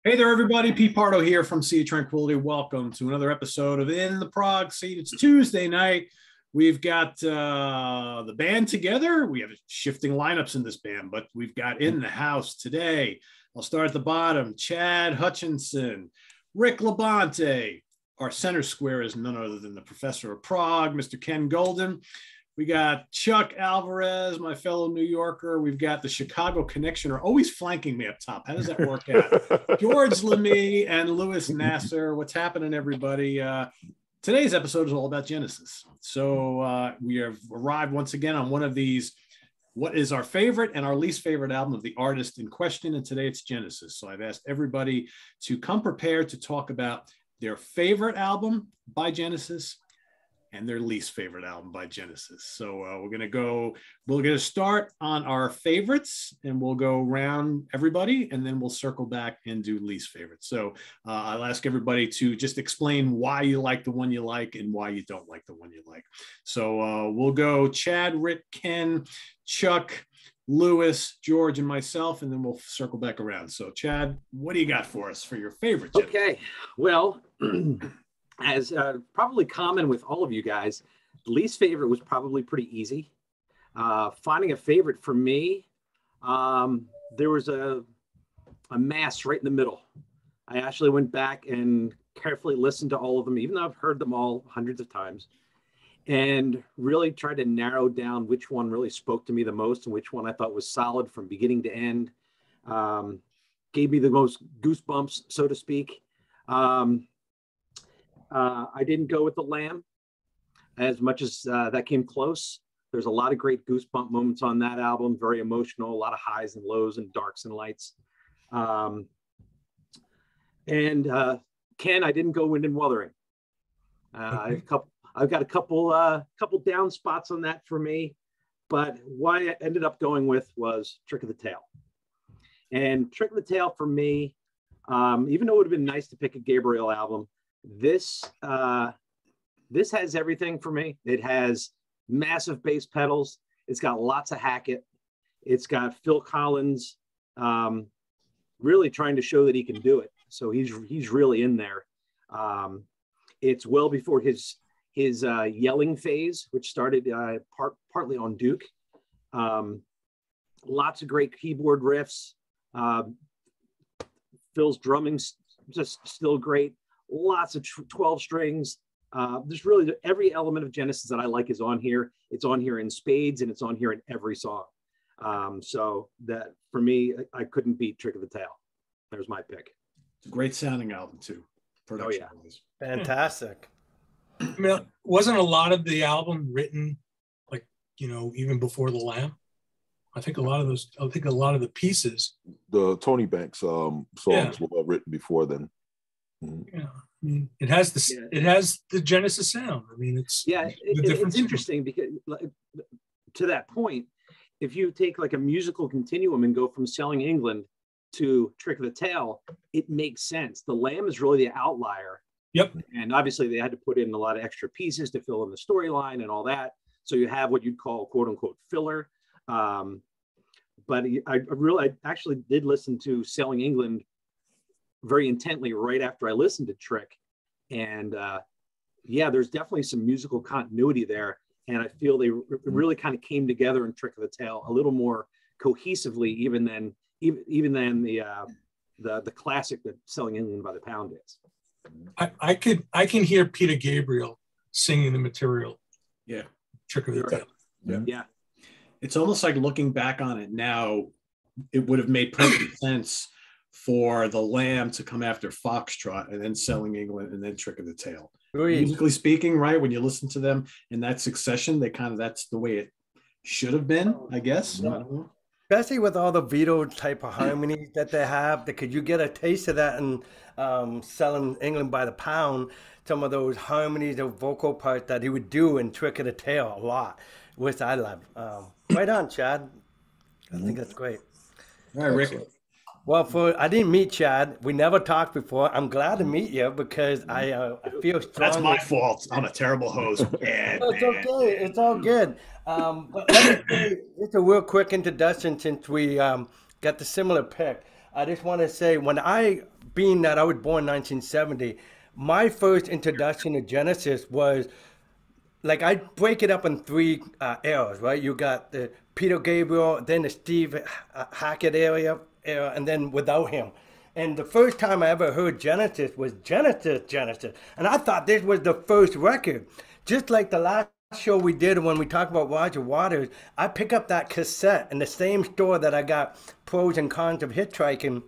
Hey there, everybody. Pete Pardo here from Sea of Tranquility. Welcome to another episode of In the Prog Seat. It's Tuesday night. We've got the band together. We have shifting lineups in this band, but we've got in the house today. I'll start at the bottom. Chad Hutchinson, Rick LaBonte. Our center square is none other than the professor of Prog, Mr. Ken Golden. We got Chuck Alvarez, my fellow New Yorker. We've got the Chicago Connection, are always flanking me up top. How does that work out? George Lamie and Louis Nasser. What's happening, everybody? Today's episode is all about Genesis. So we have arrived once again on one of these, what is our favorite and our least favorite album of the artist in question. And today it's Genesis. So I've asked everybody to come prepared to talk about their favorite album by Genesis and their least favorite album by Genesis. So we're going to start on our favorites, and we'll go around everybody, and then we'll circle back and do least favorites. So I'll ask everybody to just explain why you like the one you like and why you don't like the one you like. So we'll go Chad, Rick, Ken, Chuck, Louis, George, and myself, and then we'll circle back around. So Chad, what do you got for us for your favorite Genesis? Okay, well, as probably common with all of you guys, the least favorite was probably pretty easy. Finding a favorite for me, there was a mass right in the middle. I actually went back and carefully listened to all of them, even though I've heard them all hundreds of times, and really tried to narrow down which one really spoke to me the most and which one I thought was solid from beginning to end. Gave me the most goosebumps, so to speak. I didn't go with the Lamb as much as that came close. There's a lot of great goosebump moments on that album, very emotional, a lot of highs and lows and darks and lights. And Ken, I didn't go Wind and Wuthering. I've got a couple down spots on that for me, but what I ended up going with was Trick of the Tail. And Trick of the Tail for me, even though it would have been nice to pick a Gabriel album, this has everything for me. It has massive bass pedals. It's got lots of Hackett. It's got Phil Collins really trying to show that he can do it. So he's really in there. It's well before his yelling phase, which started partly on Duke. Lots of great keyboard riffs. Phil's drumming's just still great. Lots of 12 strings. There's really every element of Genesis that I like is on here. It's on here in spades, and it's on here in every song. So that for me, I couldn't beat Trick of the Tail. There's my pick. It's a great sounding album too. Production wise. Fantastic. I mean, wasn't a lot of the album written like, even before the Lamb? I think a lot of the pieces. The Tony Banks songs were written before then. Yeah, I mean, it has the Genesis sound. I mean, it's interesting because to that point, if you take like a musical continuum and go from Selling England to Trick of the Tail, it makes sense. The Lamb is really the outlier. Yep. And obviously they had to put in a lot of extra pieces to fill in the storyline and all that. So you have what you'd call quote unquote filler. But I actually did listen to Selling England very intently right after I listened to Trick. And there's definitely some musical continuity there. And I feel they really kind of came together in Trick of the Tail a little more cohesively, even than the classic that Selling England by the Pound is. I can hear Peter Gabriel singing the material. Yeah. Trick of the Tail. Yeah. It's almost like looking back on it now, it would have made perfect sense for the Lamb to come after Foxtrot and then Selling England and then Trick of the Tail. Really? Musically speaking, right? When you listen to them in that succession, that's the way it should have been, I guess. Yeah. Especially with all the Vito type of harmonies that they have, could you get a taste of that in Selling England by the Pound? Some of those harmonies, the vocal parts that he would do in Trick of the Tail a lot, which I love. Right on, Chad. I think that's great. All right, Rick. Well, I didn't meet Chad. We never talked before. I'm glad to meet you because I feel strong. That's my fault. I'm a terrible host. It's okay. It's all good. But let me say, just a real quick introduction since we got the similar pick. I just want to say when I being that I was born in 1970, my first introduction to Genesis was, like, I break it up in three eras, right? You got the Peter Gabriel, then the Steve Hackett era, and then without him. And the first time I ever heard Genesis was Genesis. And I thought this was the first record. Just like the last show we did when we talked about Roger Waters, I pick up that cassette in the same store that I got Pros and Cons of Hitchhiking.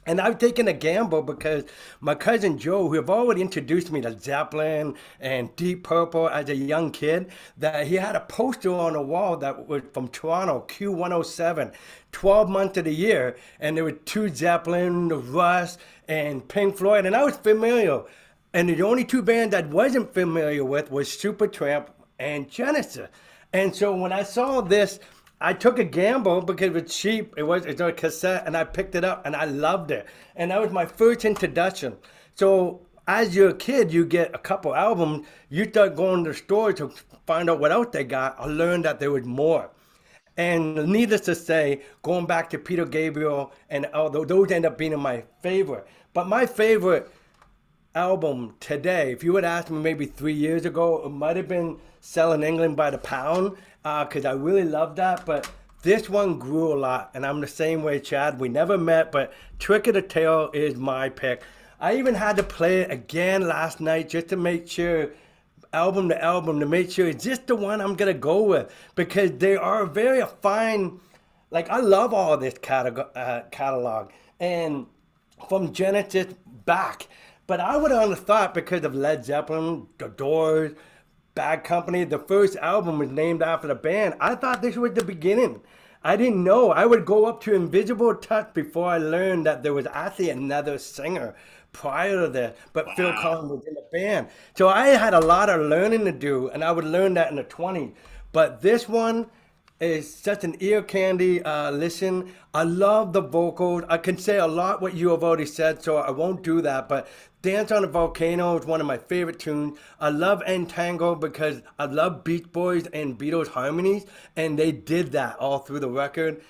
And I've taken a gamble because my cousin Joe, who have already introduced me to Zeppelin and Deep Purple as a young kid, that he had a poster on the wall that was from Toronto, Q107, 12 months of the year. And there were two Zeppelin, the Russ, and Pink Floyd. And I was familiar. And the only two bands I wasn't familiar with was Supertramp and Genesis. And so when I saw this, I took a gamble because it was cheap. It's a cassette, and I picked it up, and I loved it. And that was my first introduction. So as you're a kid, you get a couple albums. You start going to the store to find out what else they got. I learned that there was more. And needless to say, going back to Peter Gabriel, and although those end up being my favorite. But my favorite album today, if you would ask me maybe 3 years ago, it might have been Selling England by the Pound, because I really love that. But this one grew a lot, and I'm the same way, Chad. We never met, but Trick of the Tail is my pick. I even had to play it again last night just to make sure, album to album, to make sure it's just the one I'm going to go with, because they are very fine. Like, I love all of this catalog, and from Genesis back. But I would have thought, because of Led Zeppelin, The Doors, Bad Company, the first album was named after the band. I thought this was the beginning. I didn't know. I would go up to Invisible Touch before I learned that there was actually another singer prior to this, but wow. Phil Collins was in the band. So I had a lot of learning to do, and I would learn that in the 20s. But this one is such an ear candy listen. I love the vocals. I can say a lot what you have already said, so I won't do that. But Dance on the Volcano is one of my favorite tunes. I love Entangle because I love Beach Boys and Beatles harmonies, and they did that all through the record.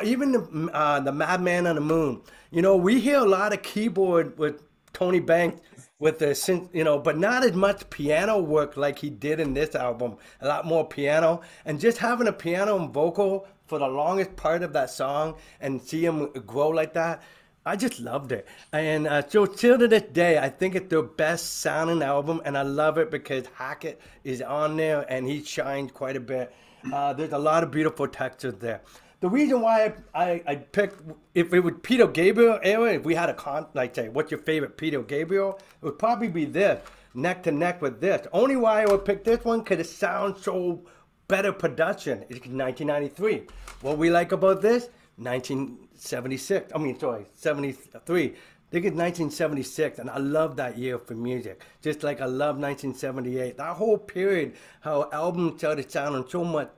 Even the Madman on the Moon. You know, we hear a lot of keyboard with Tony Banks with the synth, you know, but not as much piano work like he did in this album. A lot more piano, and just having a piano and vocal for the longest part of that song and see him grow like that, I just loved it. And so till to this day, I think it's their best sounding album, and I love it because Hackett is on there and he shines quite a bit. There's a lot of beautiful textures there. The reason why I picked, if it was Peter Gabriel era, if we had like say, what's your favorite Peter Gabriel? It would probably be this, neck to neck with this. Only why I would pick this one, because it sounds so better production. It's 1993. What we like about this, 1976. I mean, sorry, 73. I think it's 1976, and I love that year for music. Just like I love 1978. That whole period, how albums started sounding so much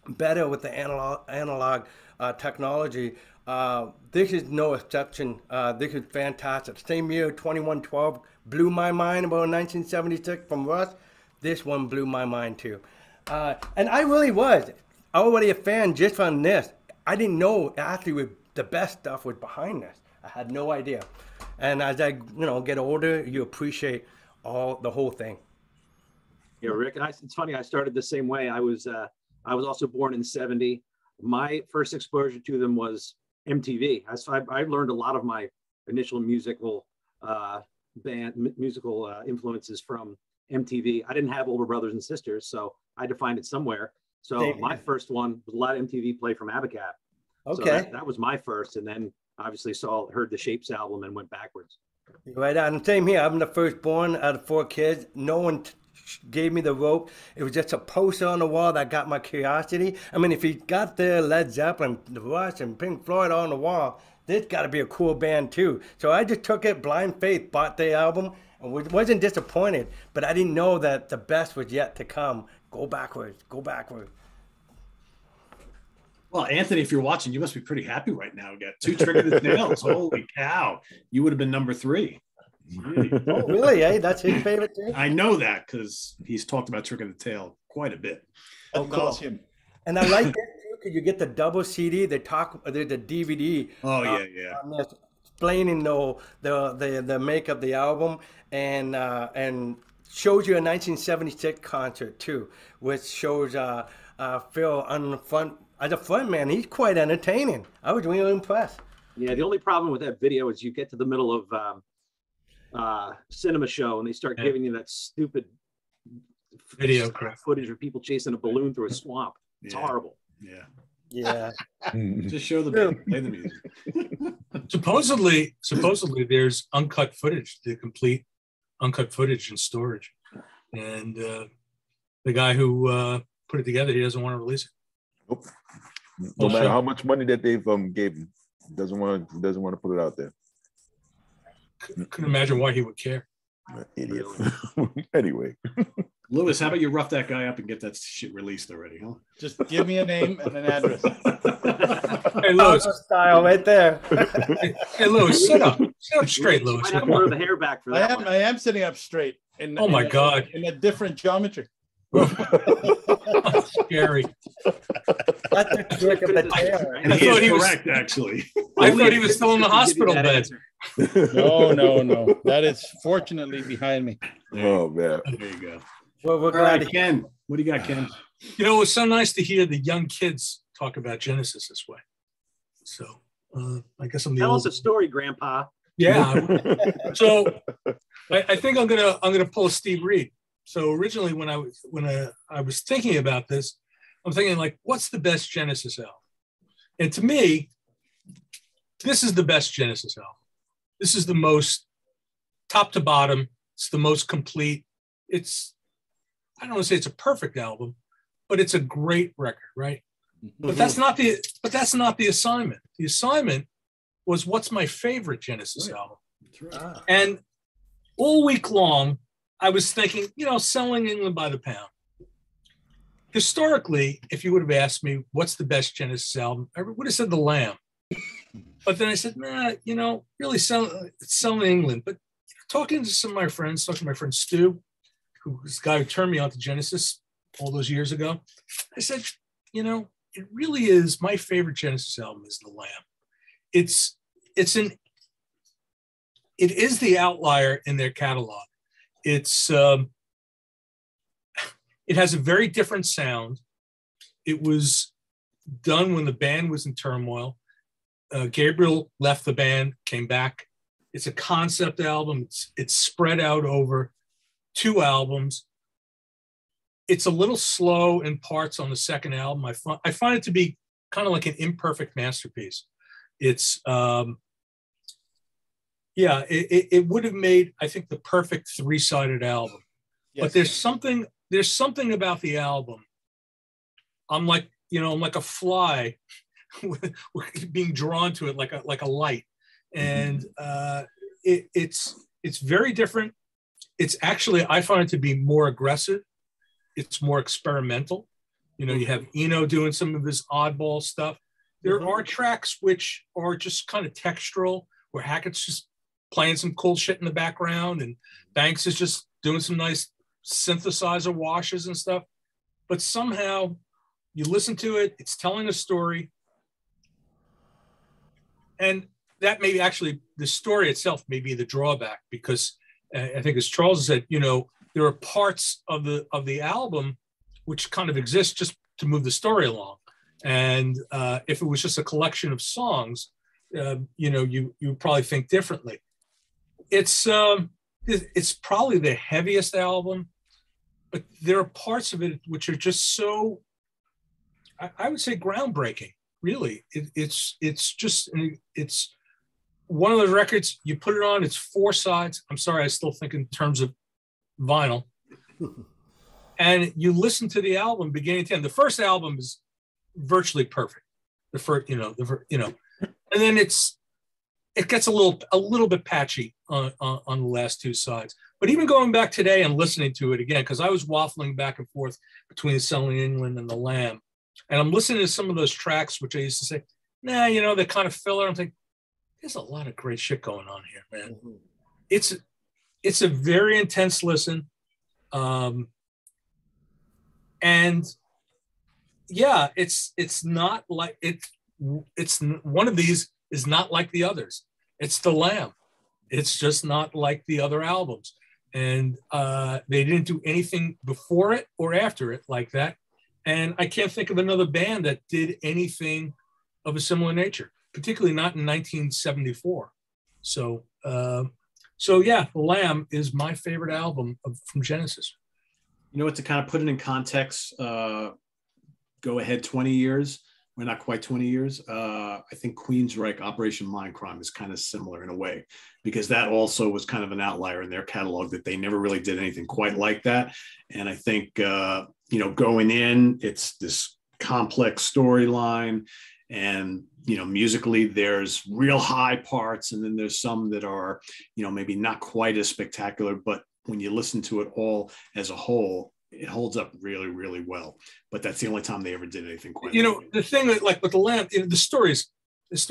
better with the analog technology. This is no exception. This is fantastic. Same year, 2112 blew my mind about 1976 from Russ. This one blew my mind too. And I really was already a fan just on this. I didn't know actually the best stuff was behind this. I had no idea. And as I get older, you appreciate the whole thing. Yeah, Rick, it's funny, I started the same way. I was also born in '70. My first exposure to them was MTV. I learned a lot of my initial musical influences from MTV. I didn't have older brothers and sisters, so I had to find it somewhere. So my first one was a lot of MTV play from Abacab. Okay. So that was my first, and then obviously heard the Shapes album and went backwards. Right on. Same here. I'm the firstborn out of 4 kids. No one gave me the rope. It was just a poster on the wall that got my curiosity. I mean, if you got the Led Zeppelin, the Rush, and Pink Floyd on the wall, this got to be a cool band too. So I just took it blind faith, bought the album, and wasn't disappointed. But I didn't know that the best was yet to come. Go backwards. Go backwards. Well, Anthony, if you're watching, you must be pretty happy right now. We got 2 Trick of the Tails. Holy cow. You would have been number 3. Oh, really? Hey, that's his favorite too? I know that because he's talked about Trick of the Tail quite a bit. Oh, cool. And I like that too because you get the double CD, the DVD. Oh, yeah. explaining the make of the album, and shows you a 1976 concert too, which shows Phil on the front as a front man. He's quite entertaining. I was really impressed. Yeah, the only problem with that video is you get to the middle of cinema show and they start giving you that stupid video footage of people chasing a balloon through a swamp. It's horrible. Yeah. Just show the band, play the music. Supposedly there's uncut footage, the complete uncut footage in storage, and the guy who put it together, he doesn't want to release it. Nope. No matter how much money that they've gave him, doesn't want to put it out there. Couldn't imagine why he would care. Idiot. Anyway. Lewis, how about you rough that guy up and get that shit released already, huh? Just give me a name and an address. Hey, Lewis. Style right there. Hey, Lewis, sit up straight, Lewis. I have to grow the hair back for that. I am sitting up straight. Oh my God! In a different geometry. Scary. That's the trick of the hair. And he is correct, actually. I thought he was still in the hospital bed. No. That is fortunately behind me. Oh man. There you go. Well, we're All glad right, Ken. What do you got, Ken? You know, it was so nice to hear the young kids talk about Genesis this way. So I guess I'm the Tell us a story, Grandpa. Yeah. So I think I'm gonna pull a Steve Reed. So originally, when I was thinking about this, I'm thinking like, what's the best Genesis album? And to me, this is the best Genesis album. This is the most top to bottom. It's the most complete. I don't want to say it's a perfect album, but it's a great record, right? Mm-hmm. But that's not the assignment. The assignment was what's my favorite Genesis album. Right. And all week long, I was thinking, Selling England by the Pound. Historically, if you would have asked me what's the best Genesis album, I would have said The Lamb. But then I said, really Selling England. But talking to some of my friends, talking to my friend Stu, who was the guy who turned me on to Genesis all those years ago, I said, it really is my favorite Genesis album is The Lamb. It is the outlier in their catalog. It has a very different sound. It was done when the band was in turmoil. Gabriel left the band, came back. It's a concept album. It's spread out over 2 albums. It's a little slow in parts on the second album. I find it to be kind of like an imperfect masterpiece. It's it would have made, I think, the perfect 3-sided album. Yes. But there's something about the album. I'm like a fly being drawn to it like a light. And it's very different. It's actually, I find it to be more aggressive. It's more experimental. You have Eno doing some of his oddball stuff. There are tracks which are just kind of textural, where Hackett's just playing some cool shit in the background, and Banks is just doing some nice synthesizer washes and stuff. But somehow you listen to it, it's telling a story. And that may actually, the story itself may be the drawback, because I think, as Charles said, there are parts of the album which kind of exist just to move the story along. And if it was just a collection of songs, you would probably think differently. It's probably the heaviest album, but there are parts of it which are just so, I would say, groundbreaking. Really, it's one of those records. You put it on, it's 4 sides. I'm sorry, I still think in terms of vinyl. And you listen to the album beginning to end. The first album is virtually perfect. The first, and then it gets a little bit patchy on the last 2 sides. But even going back today and listening to it again, because I was waffling back and forth between Selling England and The Lamb, and I'm listening to some of those tracks which I used to say, they're kind of filler. I'm thinking, there's a lot of great shit going on here, man. Mm-hmm. It's a very intense listen. And yeah, it's not like it's one of these is not like the others. It's the Lamb. It's just not like the other albums. And they didn't do anything before it or after it like that. And I can't think of another band that did anything of a similar nature, particularly not in 1974. So yeah, The Lamb is my favorite album from Genesis. You know what, to kind of put it in context, go ahead 20 years. We're not quite 20 years. I think Queensryche, Operation Mindcrime is kind of similar in a way, because that also was kind of an outlier in their catalog, that they never really did anything quite like that. And I think, going in, it's this complex storyline, and, musically there's real high parts, and then there's some that are, maybe not quite as spectacular, but when you listen to it all as a whole, it holds up really, really well. But that's the only time they ever did anything quite. The thing that, like with The Lamb, the stories, it's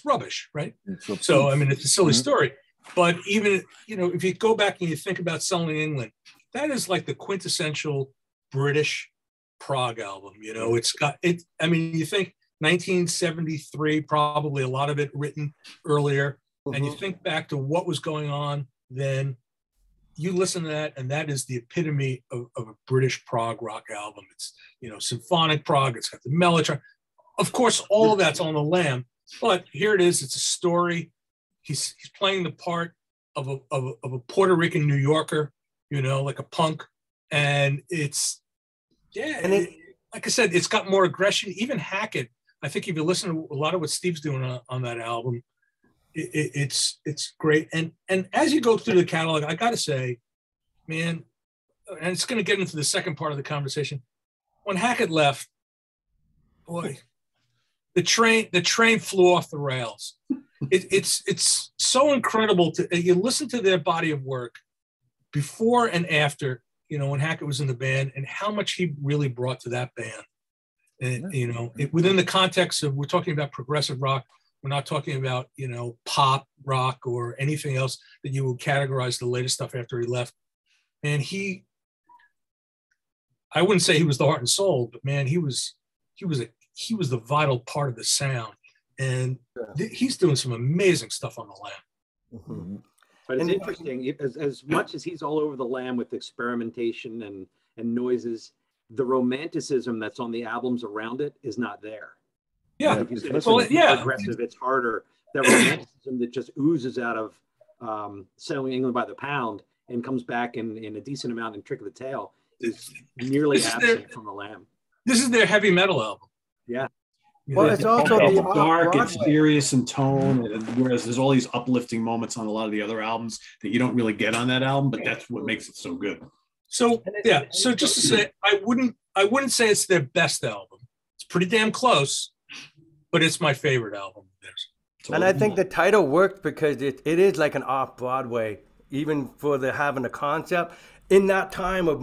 rubbish, right? So I mean, it's a silly story. But even if you go back and you think about Selling England, that is like the quintessential British prog album. It's got it. I mean, you think 1973, probably a lot of it written earlier, and you think back to what was going on then. You listen to that, and that is the epitome of a British prog rock album. It's, symphonic prog. It's got the mellotron. Of course, all of that's on The Lamb, but here it is. It's a story. He's playing the part of a Puerto Rican New Yorker, like a punk, and it's like I said, it's got more aggression. Even Hackett, I think if you listen to a lot of what Steve's doing on that album, it's great. And as you go through the catalog, I got to say, man, and it's going to get into the second part of the conversation. When Hackett left, boy, the train flew off the rails. It's so incredible you listen to their body of work before and after, when Hackett was in the band, and how much he really brought to that band. And, within the context of, we're talking about progressive rock. We're not talking about, pop rock or anything else that you would categorize the latest stuff after he left. And I wouldn't say he was the heart and soul, but man, he was the vital part of the sound. And he's doing some amazing stuff on The Lamb. Mm-hmm. But it's interesting, as much as he's all over The Lamb with experimentation and noises, the romanticism that's on the albums around it is not there. Yeah, it's aggressive. It's harder. That romanticism that just oozes out of Selling England by the Pound and comes back in a decent amount in Trick of the Tail is nearly absent from The Lamb. This is their heavy metal album. Yeah. Well, it's also dark, it's serious in tone, whereas there's all these uplifting moments on a lot of the other albums that you don't really get on that album, but that's what makes it so good. So so just to say, I wouldn't say it's their best album. It's pretty damn close. But it's my favorite album of theirs. And I think the title worked because it is like an off-Broadway, even for having a concept. In that time of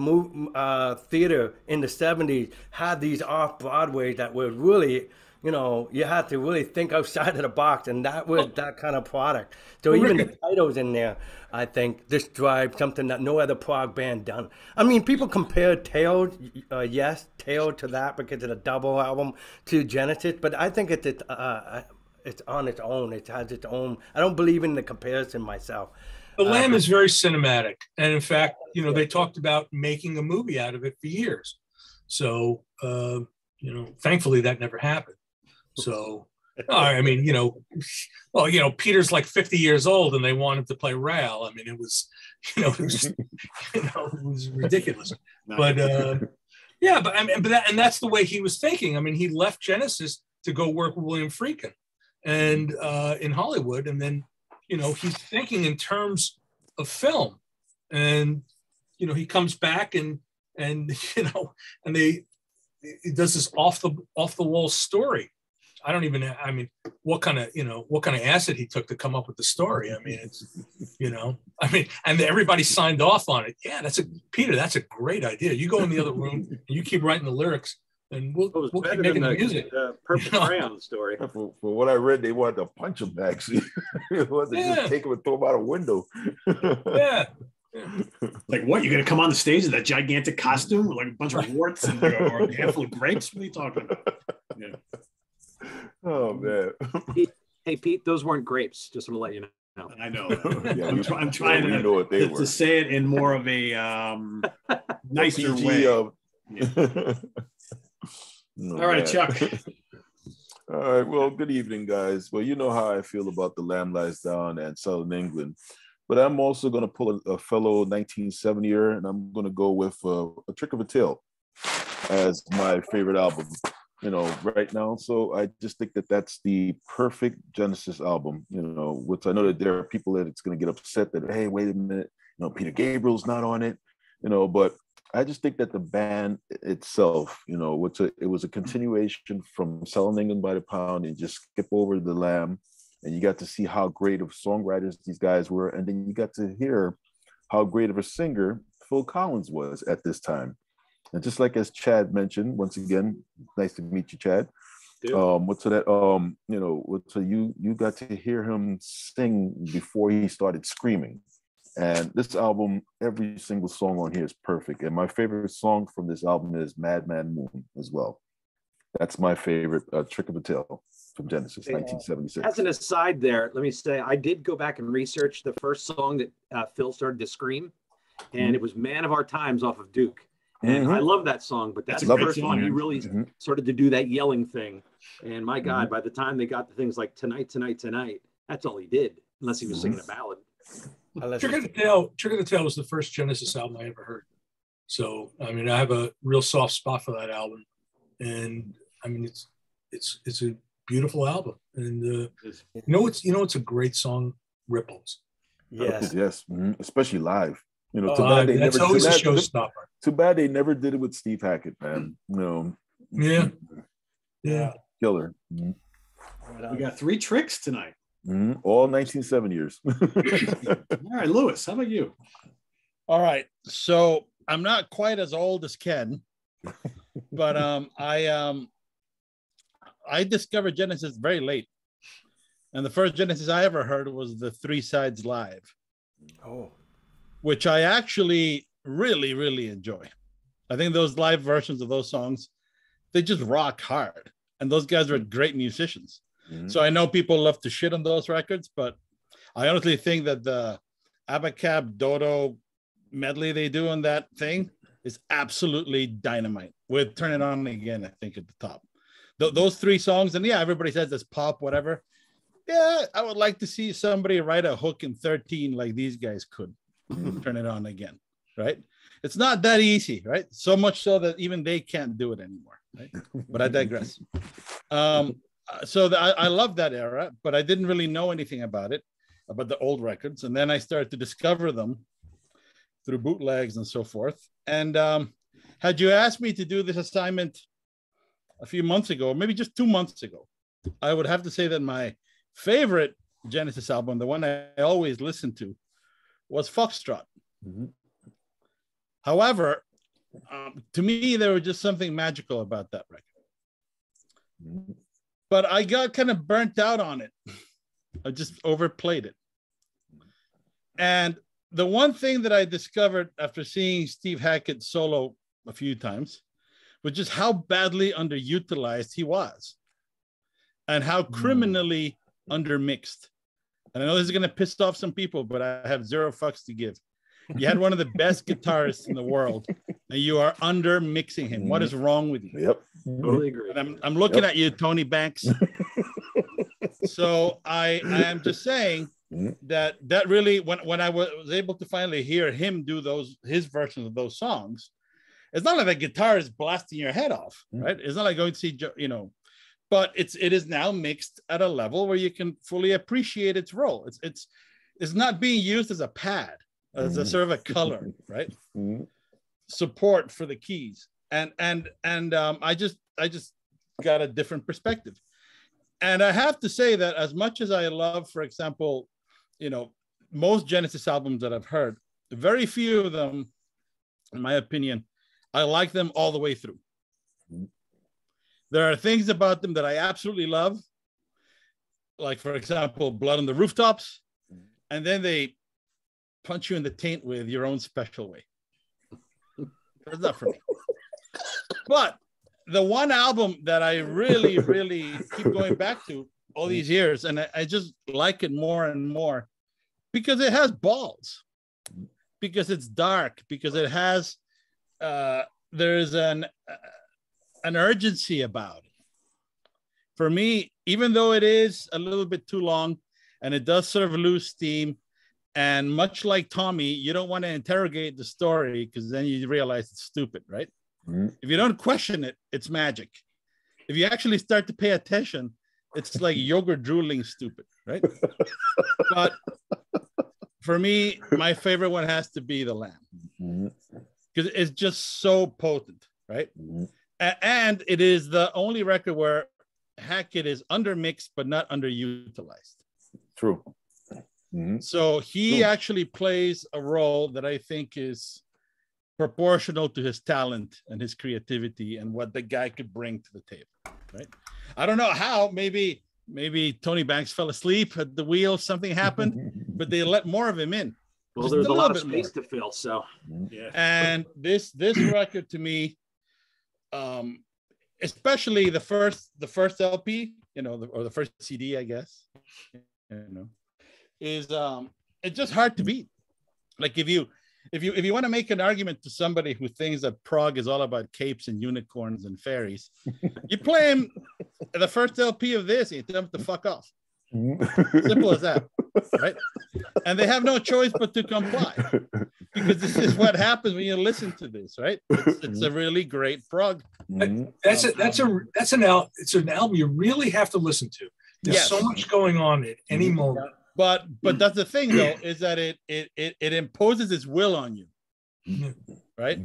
theater in the 70s, had these off-Broadways that were really, you had to really think outside of the box, and that was that kind of product. So even the titles in there, I think, this drives something that no other prog band done. I mean, people compare Tail to that because it's a double album to Genesis, but I think it's on its own. It has its own. I don't believe in the comparison myself. The Lamb is very cinematic, and in fact, they talked about making a movie out of it for years. So, thankfully that never happened. So, I mean, Peter's like 50 years old, and they wanted to play Rael. I mean, it was ridiculous. But that's the way he was thinking. I mean, he left Genesis to go work with William Friedkin, and in Hollywood, and then he's thinking in terms of film, and he comes back and he does this off the wall story. What kind of acid he took to come up with the story. I mean, and everybody signed off on it. Yeah, Peter, that's a great idea. You go in the other room and you keep writing the lyrics, and we'll keep making the music. Perfect Crayon story. For what I read, they wanted to punch him, actually. It wasn't just take him and throw him out a window. Yeah. Like, what? You're going to come on the stage in that gigantic costume with like a bunch of warts and or a handful of grapes? What are you talking about? Yeah. Oh, man. Hey, Pete, those weren't grapes. Just want to let you know. I know. Yeah, I'm trying we know what they were. to say it in more of a nicer way. All right, Chuck. All right. Well, good evening, guys. Well, you know how I feel about The Lamb Lies Down and Southern England, but I'm also going to pull a fellow 1970er, and I'm going to go with A Trick of a Tail as my favorite album, right now. So I just think that that's the perfect Genesis album, which I know that there are people that it's going to get upset that, hey, wait a minute, Peter Gabriel's not on it, but I just think that the band itself, it was a continuation from Selling England by the Pound, and just skip over the Lamb, and you got to see how great of songwriters these guys were, and then you got to hear how great of a singer Phil Collins was at this time. And just like as Chad mentioned, once again, nice to meet you, Chad. You got to hear him sing before he started screaming. And this album, every single song on here is perfect. And my favorite song from this album is Madman Moon as well. That's my favorite, Trick of a Tail from Genesis, 1976. As an aside there, let me say, I did go back and research the first song that Phil started to scream, and it was Man of Our Times off of Duke. And I love that song, but that's the first one he really started to do that yelling thing. And my God, by the time they got the things like Tonight, Tonight, Tonight, that's all he did, unless he was singing a ballad. Trick of the Tail was the first Genesis album I ever heard. So, I mean, I have a real soft spot for that album. And I mean, it's a beautiful album. And it's a great song, Ripples. Yes. Yes. Especially live. That's always a showstopper. Too bad they never did it with Steve Hackett, man. Yeah. Killer. We got 3 tricks tonight. All 1970s. All right, Lewis, how about you? All right. So I'm not quite as old as Ken, but I discovered Genesis very late. And the first Genesis I ever heard was the 3 Sides Live. Oh. Which I actually really, really enjoy. I think those live versions of those songs, they just rock hard. And those guys are great musicians. So I know people love to shit on those records, but I honestly think that the Abacab Dodo medley they do on that thing is absolutely dynamite with Turn It On Again, I think, at the top. Those 3 songs, and yeah, everybody says it's pop, whatever. Yeah, I would like to see somebody write a hook in 13 like these guys could. Turn It On Again, right? It's not that easy, right? So much so that even they can't do it anymore, right? But I digress. I love that era, but I didn't really know anything about the old records. And then I started to discover them through bootlegs and so forth. And had you asked me to do this assignment a few months ago, maybe just 2 months ago, I would have to say that my favorite Genesis album, the one I always listen to, was Foxtrot. However, to me, there was just something magical about that record. But I got kind of burnt out on it. I just overplayed it. And the one thing that I discovered after seeing Steve Hackett solo a few times was just how badly underutilized he was and how criminally undermixed. And I know this is going to piss off some people, but I have 0 fucks to give. You had one of the best guitarists in the world, and you are under mixing him. What is wrong with you? Yep. Totally agree. And I'm looking at you, Tony Banks. So I am just saying that really, when I was able to finally hear him do his versions of those songs, it's not like the guitar is blasting your head off, right? It's not like going to see, but it is now mixed at a level where you can fully appreciate its role. It's not being used as a pad, as a sort of a color, right? Support for the keys, and I just got a different perspective. And I have to say that as much as I love, for example, most Genesis albums that I've heard, very few of them, in my opinion, I like them all the way through. There are things about them that I absolutely love, like, for example, Blood on the Rooftops, and then they punch you in the taint with Your Own Special Way. That's not for me. But the one album that I really, really keep going back to all these years, and I just like it more and more because it has balls, because it's dark, because it has there's an urgency about it. For me, even though it is a little bit too long and it does sort of lose steam, and much like Tommy, you don't want to interrogate the story because then you realize it's stupid, right? If you don't question it, it's magic. If you actually start to pay attention, it's like yogurt drooling stupid, right? But for me, my favorite one has to be The Lamb because it's just so potent, right? And it is the only record where Hackett is undermixed but not underutilized. True. So he actually plays a role that I think is proportional to his talent and his creativity and what the guy could bring to the table, right? I don't know how. Maybe Tony Banks fell asleep at the wheel, something happened, but they let more of him in. Well, there's a lot of space to fill, so Yeah. And this record to me, especially the first LP, or the first CD, I guess, is it's just hard to beat. Like if you want to make an argument to somebody who thinks that prog is all about capes and unicorns and fairies, you play him the first LP of this, and you tell him to fuck off. Simple as that, right? And they have no choice but to comply, because this is what happens when you listen to this, right? It's a really great prog. It's an album you really have to listen to. There's so much going on at any moment. But that's the thing, though, is that it imposes its will on you, right?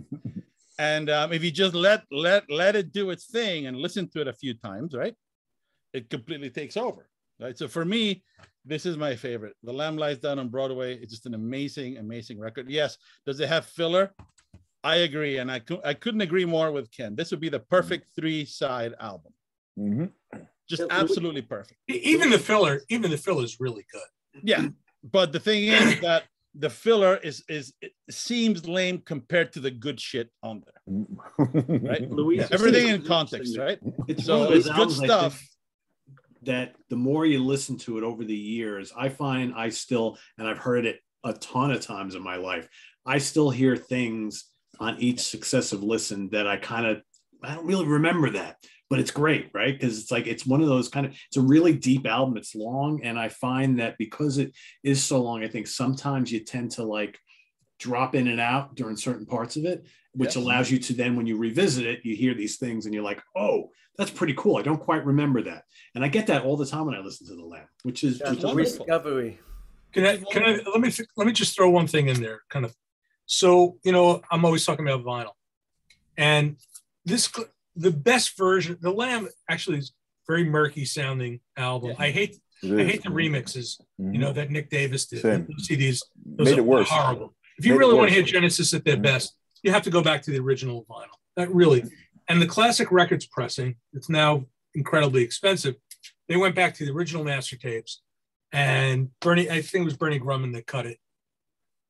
And if you just let it do its thing and listen to it a few times, right, it completely takes over, right? So for me, this is my favorite. The Lamb Lies Down on Broadway. It's just an amazing, amazing record. Yes, does it have filler? I agree, and I couldn't agree more with Ken. This would be the perfect 3-side album. Just absolutely perfect. Even the filler is really good. Yeah, but the thing is that the filler it seems lame compared to the good shit on there, right? Luis, everything in context, right? It's it's good stuff. That the more you listen to it over the years, I find I still, and I've heard it a ton of times in my life, I still hear things on each successive listen that I don't really remember that. But it's great, right? Because it's like, it's one of those it's a really deep album. It's long. And I find that because it is so long, I think sometimes you tend to drop in and out during certain parts of it, which allows you to then, when you revisit it, you hear these things and you're like, oh, that's pretty cool. I don't quite remember that. And I get that all the time when I listen to The Lamb, which is discovery. Can I let me just throw one thing in there, kind of. So, I'm always talking about vinyl, and the best version, The Lamb actually is very murky sounding album. I hate the remixes, that Nick Davis did. Same. You see these, those made it worse. Horrible. If you really want to hear Genesis at their best, you have to go back to the original vinyl. That really, and the classic records pressing, it's now incredibly expensive. They went back to the original master tapes, and I think it was Bernie Grumman that cut it.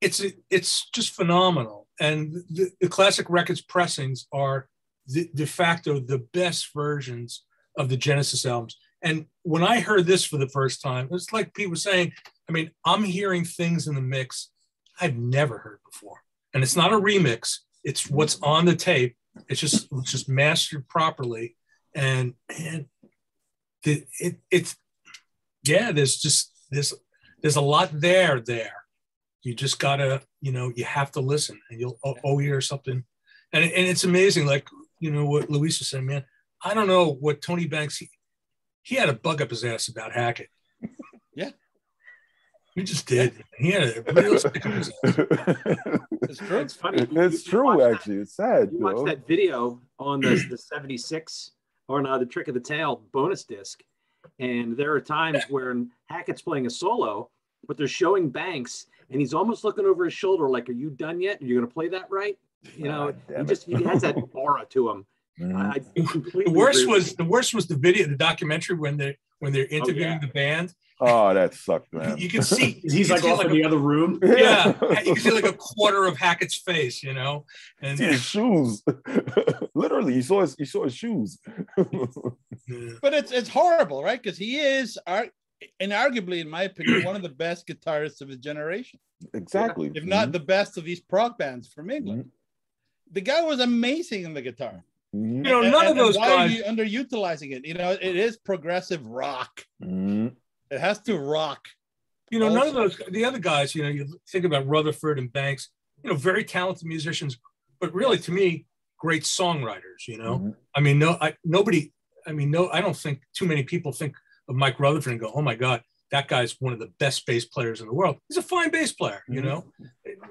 It's just phenomenal. And the classic records pressings are de facto the best versions of the Genesis albums. And when I heard this for the first time, it's like Pete was saying, I'm hearing things in the mix I've never heard before. And it's not a remix, it's what's on the tape. It's just mastered properly. And there's a lot there. You just gotta, you have to listen, and you'll hear something. And it's amazing, what Luis was saying, man. I don't know what Tony Banks, he had a bug up his ass about Hackett. Yeah. He just did. He had a real stick up his ass. It's true. It's funny. It's true, actually. It's sad. You watch that video on the 76 or the Trick of the Tail bonus disc, and there are times where Hackett's playing a solo, but they're showing Banks, and he's almost looking over his shoulder like, are you done yet? Are you going to play that right? He has that aura to him. I completely the worst was the video, the documentary when they're interviewing the band. Oh, that sucked, man. You can see he's off in the other room. Yeah, you can see a quarter of Hackett's face, and his shoes. Literally, you saw his shoes. But it's horrible, right? Because he is, inarguably, in my opinion, one of the best guitarists of his generation. Exactly. If not the best of these prog bands from England. The guy was amazing on the guitar. You know, none of those why guys are you underutilizing it? You know, it is progressive rock. It has to rock. You know, none of those, the other guys, you know, you think about Rutherford and Banks, you know, very talented musicians, but really to me, great songwriters, you know. I mean, I don't think too many people think of Mike Rutherford and go, oh my God, that guy's one of the best bass players in the world. He's a fine bass player, you know,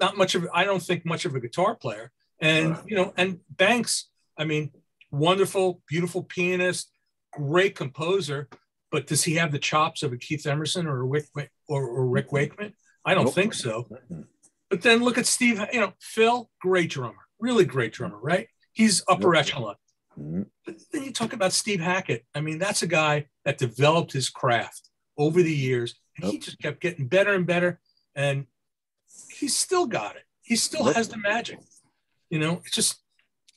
I don't think much of a guitar player. And, you know, and Banks, I mean, wonderful, beautiful pianist, great composer, but does he have the chops of a Keith Emerson or a Rick Wakeman? I don't think so. But then look at Steve, you know, Phil, great drummer, really great drummer, right? He's upper echelon. But then you talk about Steve Hackett. I mean, that's a guy that developed his craft over the years, and he just kept getting better and better, and he's still got it. He still has the magic. You know, it's just,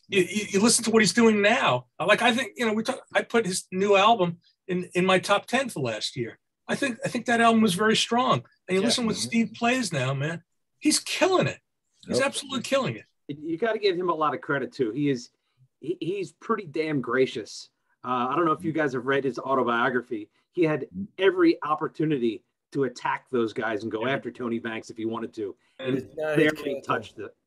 you listen to what he's doing now. Like, I think, you know, I put his new album in my top 10 for last year. I think that album was very strong. And you listen to what Steve plays now, man, he's killing it. He's absolutely killing it. You got to give him a lot of credit too. He's pretty damn gracious. I don't know if you guys have read his autobiography. He had every opportunity to attack those guys and go after Tony Banks if he wanted to, and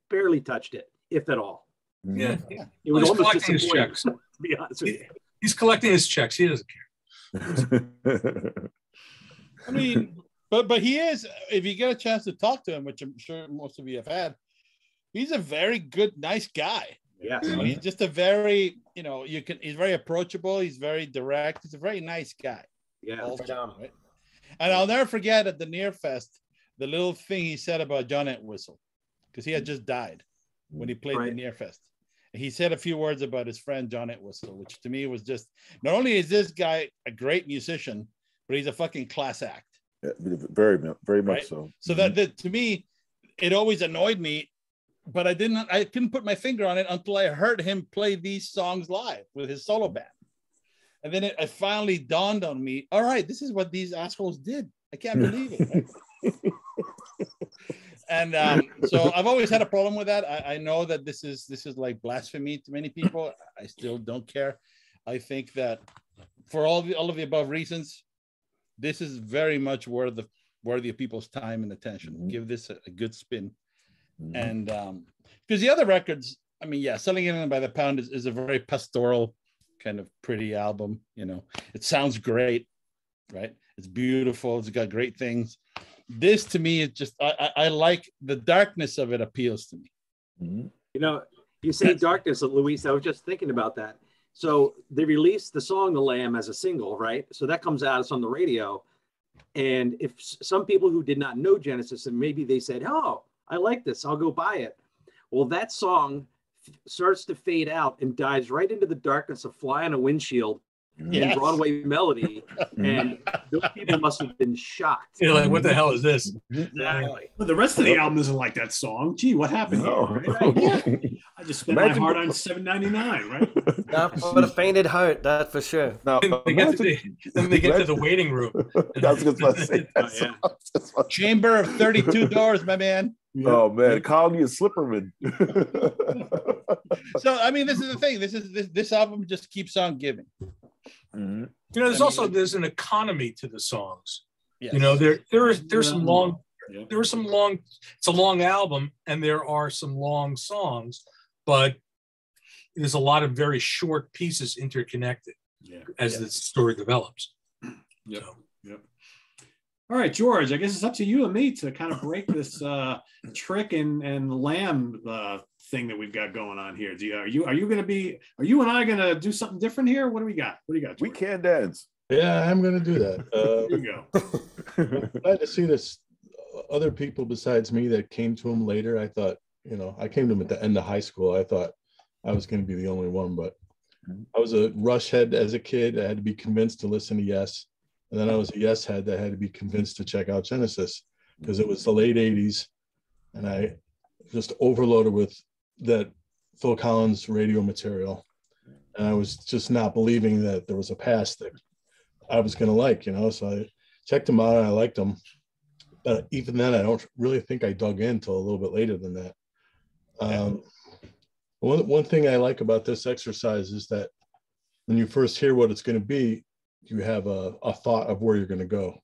barely touched it, if at all. Yeah, it was almost collecting his checks. To be honest with you. He's collecting his checks. He doesn't care. I mean, but he is. If you get a chance to talk to him, which I'm sure most of you have had, he's a very good, nice guy. Yeah, he's just a very, you know, he's very approachable. He's very direct. He's a very nice guy. Yeah. Right? And I'll never forget at the Near Fest, the little thing he said about John Entwistle, because he had just died when he played the Near Fest. He said a few words about his friend John Entwistle, which to me was just, not only is this guy a great musician, but he's a fucking class act. Yeah, very, very much so. So that to me, it always annoyed me, but I couldn't put my finger on it until I heard him play these songs live with his solo band. And then it finally dawned on me, all right, this is what these assholes did. I can't believe it. Right? And so I've always had a problem with that. I know that this is like blasphemy to many people. I still don't care. I think that for all of the above reasons, this is very much worthy of people's time and attention. Give this a good spin. And because the other records, I mean, yeah, Selling England by the Pound is a very pastoral kind of pretty album. You know, it sounds great, right? It's beautiful. It's got great things. This to me is just, I like the darkness of it appeals to me. You know, you say darkness, Luis. I was just thinking about that. So they released the song "The Lamb" as a single, right? So that comes out, it's on the radio. And if some people who did not know Genesis, and maybe they said, "Oh, I like this, I'll go buy it." Well, that song starts to fade out and dives right into the darkness of "Fly on a Windshield" in Broadway melody, and those people must have been shocked. You're like, what the hell is this? Exactly. Well, the rest of the album isn't like that song. Gee, what happened here? Right? I just spent my heart on $7.99, right? Not for the fainted heart, that's for sure. Now, Then they get to the waiting room. I was going to say that. Chamber of 32 doors, my man. Oh man, call me a slipperman. So I mean, this is the thing. This album just keeps on giving. You know, there's an economy to the songs. Yes. You know, there's some long. It's a long album, and there are some long songs, but there's a lot of very short pieces interconnected as the story develops. Yep. All right, George, I guess it's up to you and me to kind of break this trick and lamb thing that we've got going on here. Are you and I going to do something different here? What do we got? What do you got, George? We can dance. Yeah, I'm going to do that. There you go. Glad to see this other people besides me that came to him later. I thought, you know, I came to him at the end of high school. I thought I was going to be the only one, but I was a Rush head as a kid. I had to be convinced to listen to Yes. And then I was a Yes head that had to be convinced to check out Genesis because it was the late 80s. And I just overloaded with that Phil Collins radio material. And I was just not believing that there was a past that I was going to like, so I checked them out and I liked them. But even then, I don't really think I dug in until a little bit later than that. One thing I like about this exercise is that when you first hear what it's going to be, you have a thought of where you're going to go.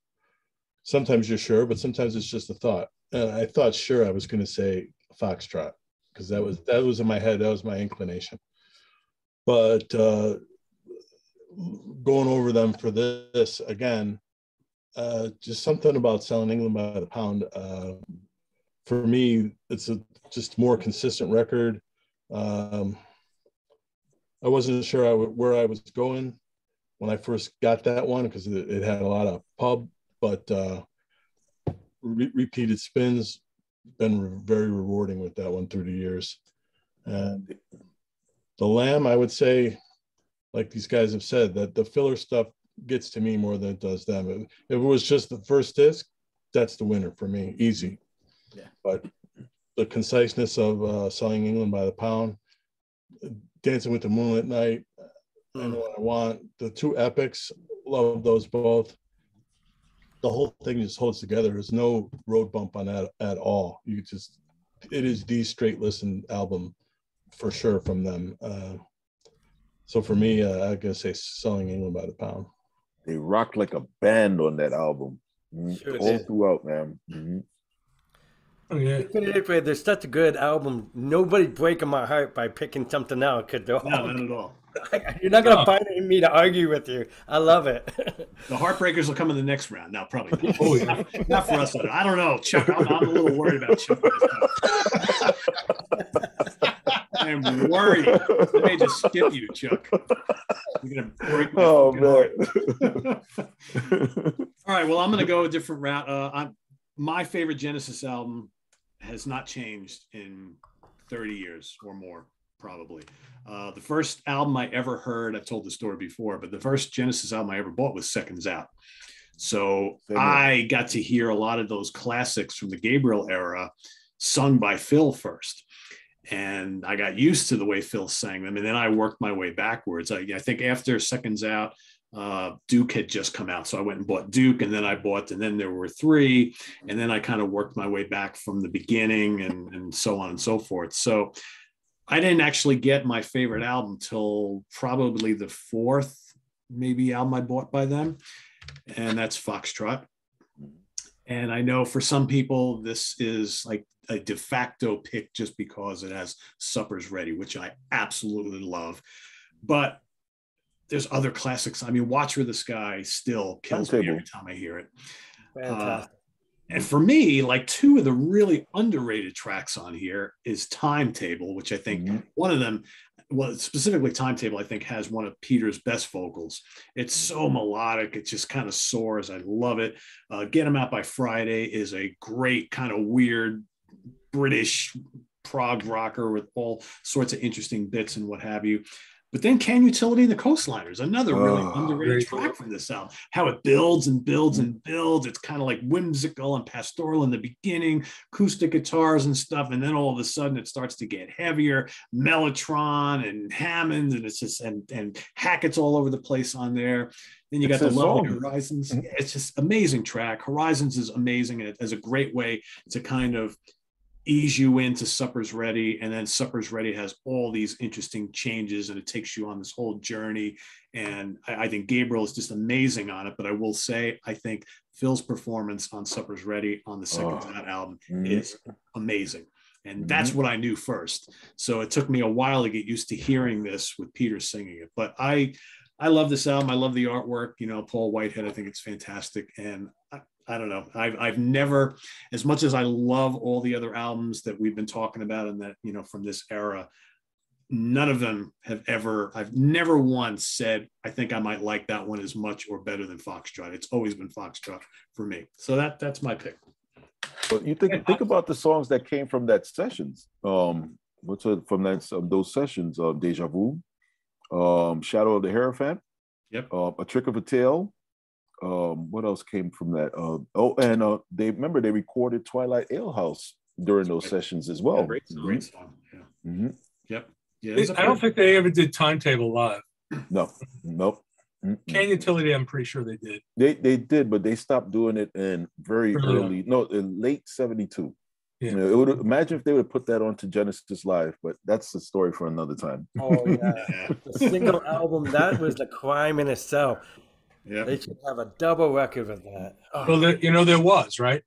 Sometimes you're sure, but sometimes it's just a thought. And I thought sure I was going to say Foxtrot because that was in my head. That was my inclination. But going over them for this again, just something about Selling England by the Pound. For me, it's a just more consistent record. I wasn't sure where I was going when I first got that one because it had a lot of pub, but repeated spins been very rewarding with that one through the years. And the Lamb, I would say, like these guys have said, that the filler stuff gets to me more than it does them. If it was just the first disc, that's the winner for me, easy. Yeah. But the conciseness of Selling England by the Pound, Dancing with the Moonlit Night, I Know What I Want, the two epics, love those both. The whole thing just holds together. There's no road bump on that at all. It is the straight listen album for sure from them. So for me, I gotta say Selling England by the Pound. They rock like a band on that album. Sure all did. throughout, man. Mm-hmm. Oh, yeah. They're such a good album. Nobody's breaking my heart by picking something out because they're all. No, not at all. You're not gonna find me to argue with you. I love it. The Heartbreakers will come in the next round. No, probably not. Oh, yeah. Not for us. I don't know, Chuck. I'm a little worried about Chuck. I am worried. I may just skip you, Chuck. You're gonna break my man. All right. Well, I'm gonna go a different route. My favorite Genesis album has not changed in 30 years or more, probably. The first album I ever heard, I've told the story before, but the first Genesis album I ever bought was Seconds Out. So I got to hear a lot of those classics from the Gabriel era sung by Phil first. And I got used to the way Phil sang them. And then I worked my way backwards. I think after Seconds Out, Duke had just come out. So I went and bought Duke, and then there were three. And then I kind of worked my way back from the beginning and so on and so forth. So I didn't actually get my favorite album till probably the fourth, maybe album I bought by them. And that's Foxtrot. And I know for some people, this is like a de facto pick just because it has Supper's Ready, which I absolutely love. But there's other classics. I mean, Watcher of the Sky still kills me every time I hear it. Fantastic. And for me, like two of the really underrated tracks on here is Timetable, which I think one of them, well, specifically Timetable, I think has one of Peter's best vocals. It's so melodic. It just kind of soars. I love it. Get 'Em Out by Friday is a great kind of weird British prog rocker with all sorts of interesting bits and what have you. But then Can Utility and the Coastliners, another really underrated track from this album. How it builds and builds and builds. It's kind of like whimsical and pastoral in the beginning, acoustic guitars and stuff. And then all of a sudden it starts to get heavier, Mellotron and Hammond, and it's just, and Hackett's all over the place on there. Then you got the Lovely Horizons. Yeah, it's just amazing track. Horizons is amazing. And it has a great way to kind of ease you into Supper's Ready, and then Supper's Ready has all these interesting changes, and it takes you on this whole journey. And I think Gabriel is just amazing on it. But I will say, I think Phil's performance on Supper's Ready on the Seconds Out album is amazing. And that's what I knew first. So it took me a while to get used to hearing this with Peter singing it. But I love this album. I love the artwork. You know, Paul Whitehead, I think it's fantastic. And I don't know. I've never, as much as I love all the other albums that we've been talking about and that, you know, from this era, none of them I've never once said, I think I might like that one as much or better than Foxtrot. It's always been Foxtrot for me. So that's my pick. But you think about the songs that came from that sessions. From those sessions? Deja Vu, Shadow of the Hierophant. Yep. A Trick of a Tale. What else came from that? They recorded Twilight Ale House during those sessions as well. Great song. Yeah. Mm-hmm. Yep. Yeah, I don't think they ever did Timetable live. No, nope. Can Utility, I'm pretty sure they did. They did, but they stopped doing it in very Early. in late 72. Yeah. You know, it would imagine if they would have put that onto Genesis Live, but that's a story for another time. Oh yeah, the single album, that was the crime in itself. Yeah, They should have a double record with that. Oh. Well, there was, right?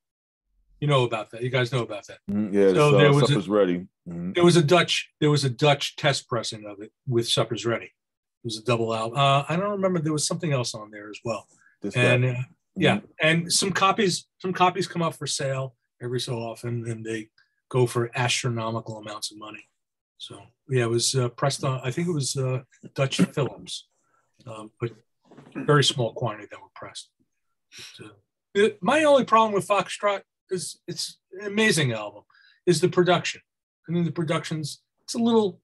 You know about that. You guys know about that. Yeah, So there was Supper's Ready. There was a Dutch test pressing of it with Supper's Ready. It was a double album. I don't remember. There was something else on there as well. And some copies come up for sale every so often, and they go for astronomical amounts of money. So yeah, it was pressed on. I think it was Dutch films, but very small quantity that were pressed. So, my only problem with Foxtrot is it's an amazing album. Is the production. I mean, the production's it's a little.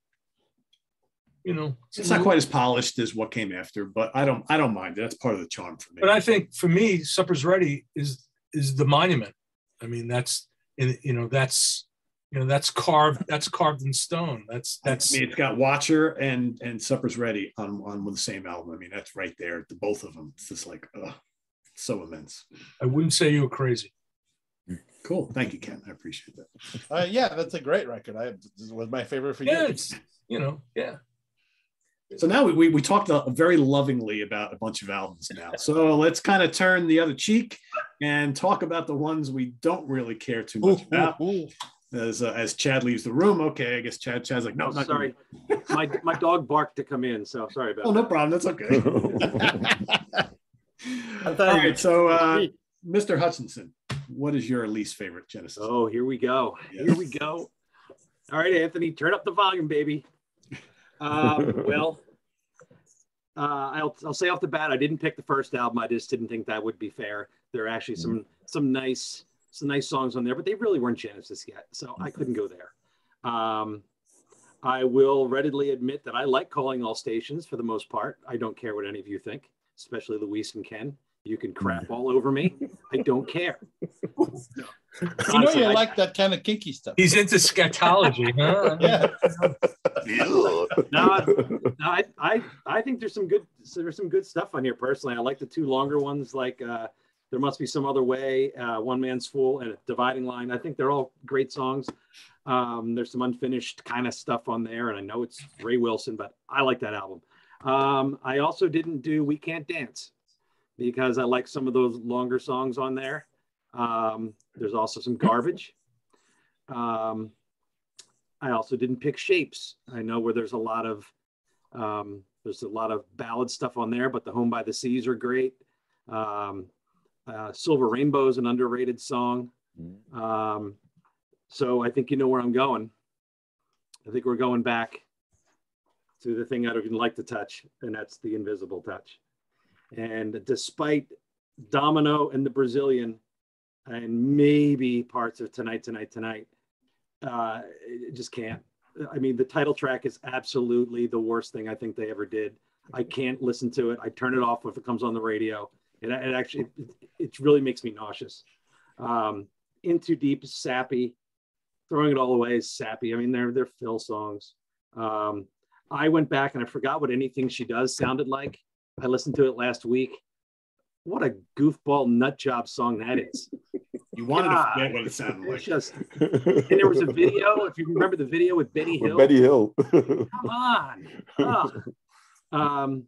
It's not quite as polished as what came after, but I don't mind it. That's part of the charm for me. But I think for me, Supper's Ready is the monument. I mean, that's carved in stone. That's. I mean, it's got Watcher and Supper's Ready on the same album. I mean, that's right there. The both of them. It's just like, so immense. I wouldn't say you were crazy. Cool. Thank you, Ken. I appreciate that. Yeah, that's a great record. This was my favorite for years. Yeah. So now we talked very lovingly about a bunch of albums now. So let's kind of turn the other cheek and talk about the ones we don't really care too much about. As Chad leaves the room, okay, I guess Chad's like, no, not sorry. My dog barked to come in, so sorry about that. Oh, no problem. That's okay. All right, so Mr. Hutchinson, what is your least favorite Genesis? Oh, here we go. Yes. Here we go. All right, Anthony, turn up the volume, baby. I'll say off the bat, I didn't pick the first album. I just didn't think that would be fair. There are actually some nice songs on there, but they really weren't Genesis yet, so I couldn't go there. I will readily admit that I like Calling All Stations for the most part. I don't care what any of you think, especially Luis and Ken. You can crap all over me. I don't care. You like that kind of kinky stuff. He's into scatology, huh? Yeah. I think there's some good stuff on here personally. I like the two longer ones, like There Must Be Some Other Way, One Man's Fool, and Dividing Line. I think they're all great songs. There's some unfinished kind of stuff on there, and I know it's Ray Wilson, but I like that album. I also didn't do We Can't Dance because I like some of those longer songs on there. There's also some garbage. I also didn't pick Shapes. I know where there's a lot of ballad stuff on there, but the Home by the Seas are great. Silver Rainbow is an underrated song. So I think you know where I'm going. I think we're going back to the thing I don't even like to touch, and that's the Invisible Touch. And despite Domino and the Brazilian, and maybe parts of Tonight, it just can't. I mean, the title track is absolutely the worst thing I think they ever did. I can't listen to it. I turn it off if it comes on the radio. It really makes me nauseous. In Too Deep is sappy. Throwing It All Away is sappy. I mean, they're Phil songs. I went back and I forgot what Anything She Does sounded like. I listened to it last week. What a goofball nut job song that is. You wanted to forget what it sounded like. And there was a video, if you remember the video with Benny Hill. Benny Hill. Come on.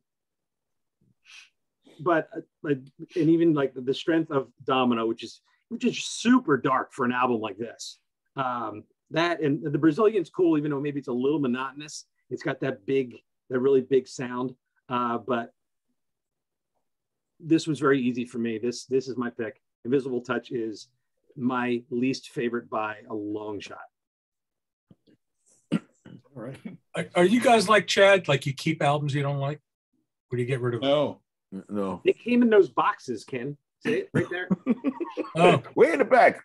But and even like the strength of Domino, which is super dark for an album like this. That and the Brazilian's cool, even though maybe it's a little monotonous. It's got that really big sound. But this was very easy for me. This is my pick. Invisible Touch is my least favorite by a long shot. All right. Are you guys like Chad? Like you keep albums you don't like? Or do you get rid of them? No. They came in those boxes, Ken. See it right there? Oh, way in the back.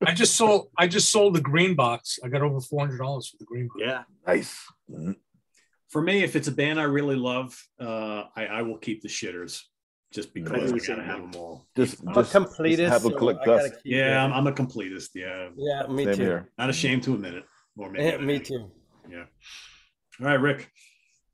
I just sold the green box. I got over $400 for the green box. Yeah. Nice. For me, if it's a band I really love, I will keep the shitters just because I gotta have them all. Just completist. Have a collect dust. Yeah, I'm a completist. Yeah. Yeah, me Same too. here. Not ashamed to admit it. Or maybe Me too. Yeah. All right, Rick.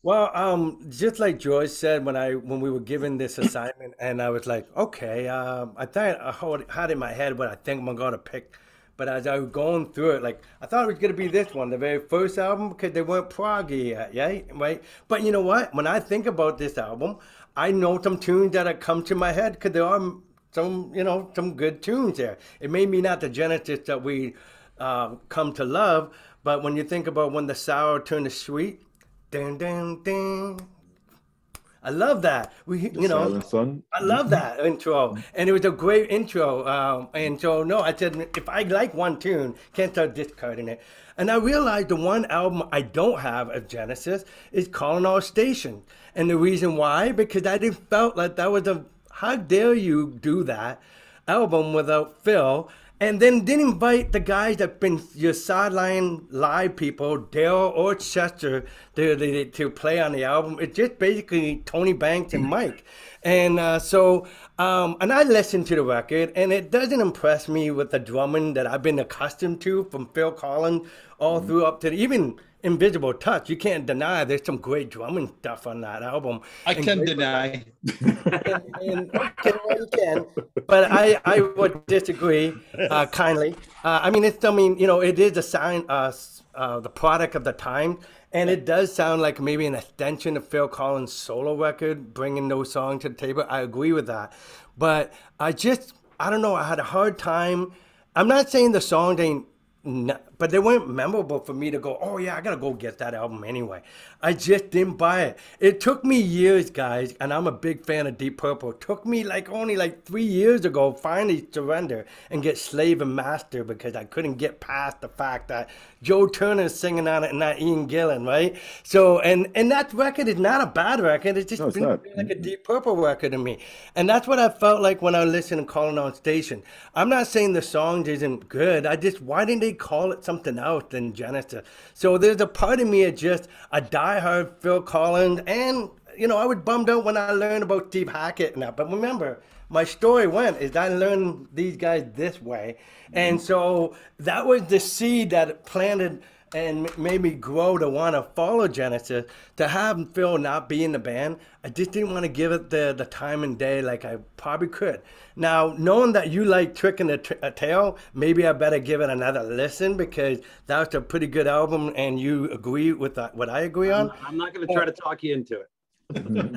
Well, just like George said when we were given this assignment, and I was like, okay, I thought I had in my head what I think I'm gonna pick, but as I was going through it, like I thought it was gonna be this one, the very first album, because they weren't proggy yet, yeah, right? But you know what? When I think about this album, I know some tunes that have come to my head because there are some good tunes there. It may be not the Genesis that we come to love, but when you think about when the sour turned to sweet. Dun, dun, dun. I love that. Silent Sun. I love that intro, and it was a great intro. And so, no, I said if I like one tune, can't start discarding it. And I realized the one album I don't have of Genesis is Calling All Stations, and the reason why, because I just felt like that was how dare you do that album without Phil. And then didn't invite the guys that been your sideline live people, Dale or Chester, to play on the album. It's just basically Tony Banks and Mike. And and I listened to the record, and it doesn't impress me with the drumming that I've been accustomed to from Phil Collins all through up to even Invisible Touch. You can't deny there's some great drumming stuff on that album. I can deny. Okay, well, you can, but I would disagree kindly. It is a sign, the product of the time, and it does sound like maybe an extension of Phil Collins' solo record, bringing those songs to the table. I agree with that, but I don't know. I had a hard time. I'm not saying the songs ain't. But they weren't memorable for me to go, oh yeah, I gotta go get that album anyway. I just didn't buy it. It took me years, guys, and I'm a big fan of Deep Purple. It took me only 3 years ago finally surrender and get Slave and Master, because I couldn't get past the fact that Joe Turner's singing on it and not Ian Gillan, right? So and that record is not a bad record. It's just been like a Deep Purple record to me. And that's what I felt like when I listened to Calling On Station. I'm not saying the songs isn't good. Why didn't they call it something else than Genesis? So there's a part of me of just a diehard Phil Collins, and I was bummed out when I learned about Steve Hackett and that. But remember, my story is I learned these guys this way, and so that was the seed that planted and made me grow to want to follow Genesis. To have Phil not be in the band, I just didn't want to give it the time and day like I probably could. Now, knowing that you like Trick in the Tail, maybe I better give it another listen, because that's a pretty good album, and you agree with what I agree on. I'm not going to try to talk you into it.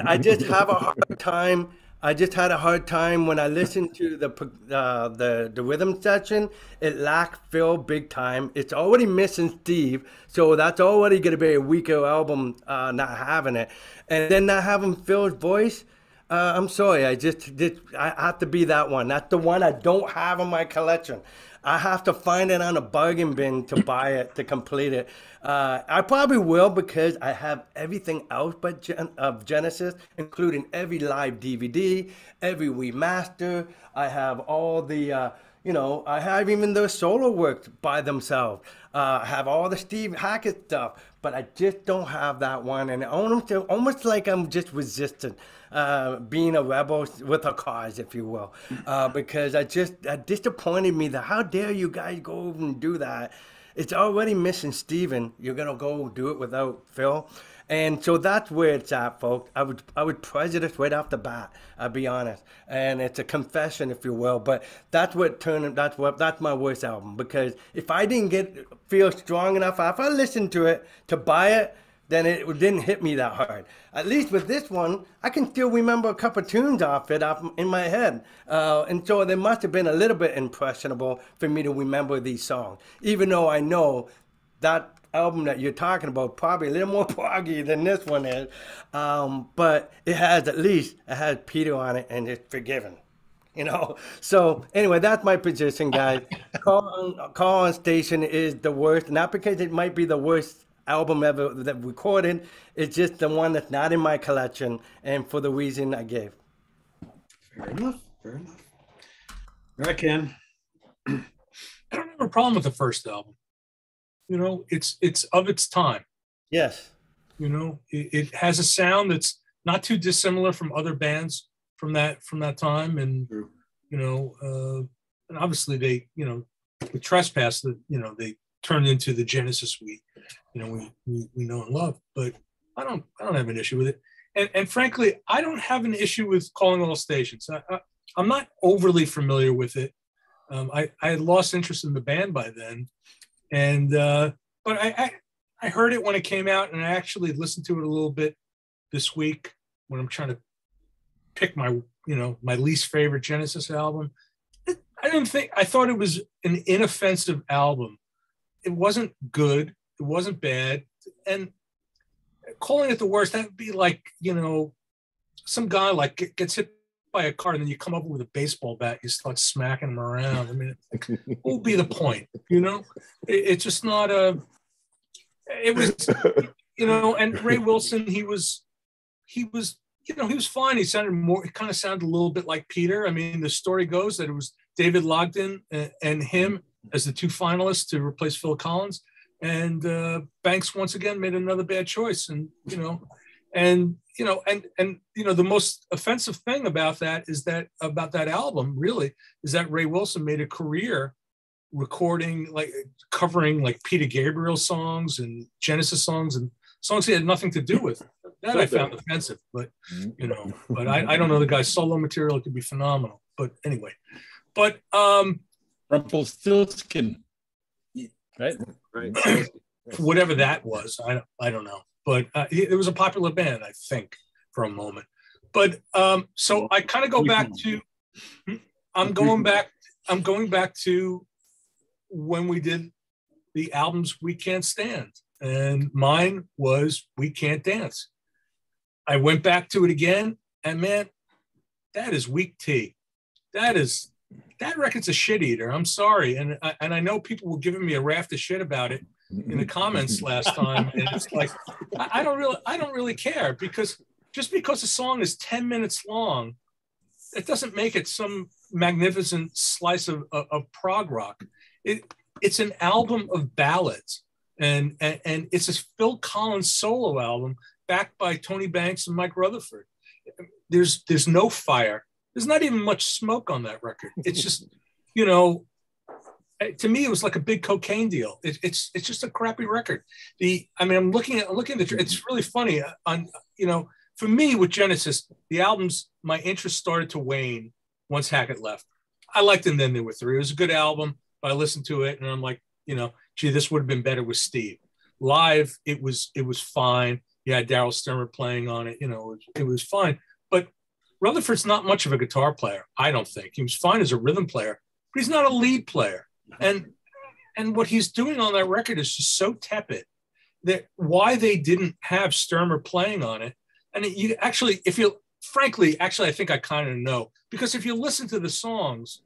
I just have a hard time. I just had a hard time when I listened to the rhythm section. It lacked Phil big time. It's already missing Steve, so that's already going to be a weaker album, not having it. And then not having Phil's voice, I'm sorry. I have to be that one. That's the one I don't have in my collection. I have to find it on a bargain bin to buy it, to complete it. I probably will, because I have everything else of Genesis, including every live DVD, every remaster. I have all the, I have even the solo works by themselves. I have all the Steve Hackett stuff, but I just don't have that one. And almost like I'm just resistant, being a rebel with a cause, if you will, because that disappointed me. That how dare you guys go and do that? It's already missing Steven. You're gonna go do it without Phil, and so that's where it's at, folks. I would prejudice right off the bat. I'll be honest, and it's a confession, if you will. But that's my worst album, because if I didn't feel strong enough, if I listened to it to buy it, then it didn't hit me that hard. At least with this one, I can still remember a couple tunes off in my head. And so there must have been a little bit impressionable for me to remember these songs, even though I know that album that you're talking about probably a little more proggy than this one is. But it has Peter on it, and it's Forgiven. So anyway, that's my position, guys. Call on Station is the worst, not because it might be the worst album ever that recorded. It's just the one that's not in my collection, and for the reason I gave. Fair enough. All right, Ken. I don't have a problem with the first album. It's of its time. Yes. It has a sound that's not too dissimilar from other bands from that time, and and obviously they with Trespass, they turned into the Genesis we know and love. But I don't have an issue with it. And frankly, I don't have an issue with Calling All Stations. I'm not overly familiar with it. I had lost interest in the band by then, and but I heard it when it came out, and I actually listened to it a little bit this week when I'm trying to pick my least favorite Genesis album. I thought it was an inoffensive album. It wasn't good. It wasn't bad. And calling it the worst, that would be like, some guy like gets hit by a car and then you come up with a baseball bat, you start smacking him around. I mean, what would be the point? It's just not it was, and Ray Wilson, he was fine. It kind of sounded a little bit like Peter. I mean, the story goes that it was David Logden and him as the two finalists to replace Phil Collins. And Banks once again made another bad choice. And, the most offensive thing about that album really is that Ray Wilson made a career recording, covering Peter Gabriel songs and Genesis songs and songs he had nothing to do with. That I found offensive, but I don't know, the guy's solo material could be phenomenal. But anyway, Rumpelstiltskin, right? Whatever that was, I don't know. But it was a popular band, I think, for a moment. But so I kind of go back to, I'm going back to when we did the albums We Can't Stand, and mine was We Can't Dance. I went back to it again, and man, that is weak tea. That record's a shit eater. I'm sorry, and I know people were giving me a raft of shit about it in the comments last time, and it's like I don't really care, because just because a song is 10 minutes long, it doesn't make it some magnificent slice of prog rock. It's an album of ballads, and it's a Phil Collins solo album backed by Tony Banks and Mike Rutherford. There's no fire. There's not even much smoke on that record. It's just, to me, it was like a big cocaine deal. It's just a crappy record. I'm looking at it's really funny. For me with Genesis, the albums, my interest started to wane once Hackett left. I liked And Then There Were Three. It was a good album, but I listened to it and I'm like, gee, this would have been better with Steve. Live, it was fine. You had Daryl Sturmer playing on it. It was fine. But Rutherford's not much of a guitar player, I don't think. He was fine as a rhythm player, but he's not a lead player. And what he's doing on that record is just so tepid that why they didn't have Sturmer playing on it. And I think I kind of know, because if you listen to the songs,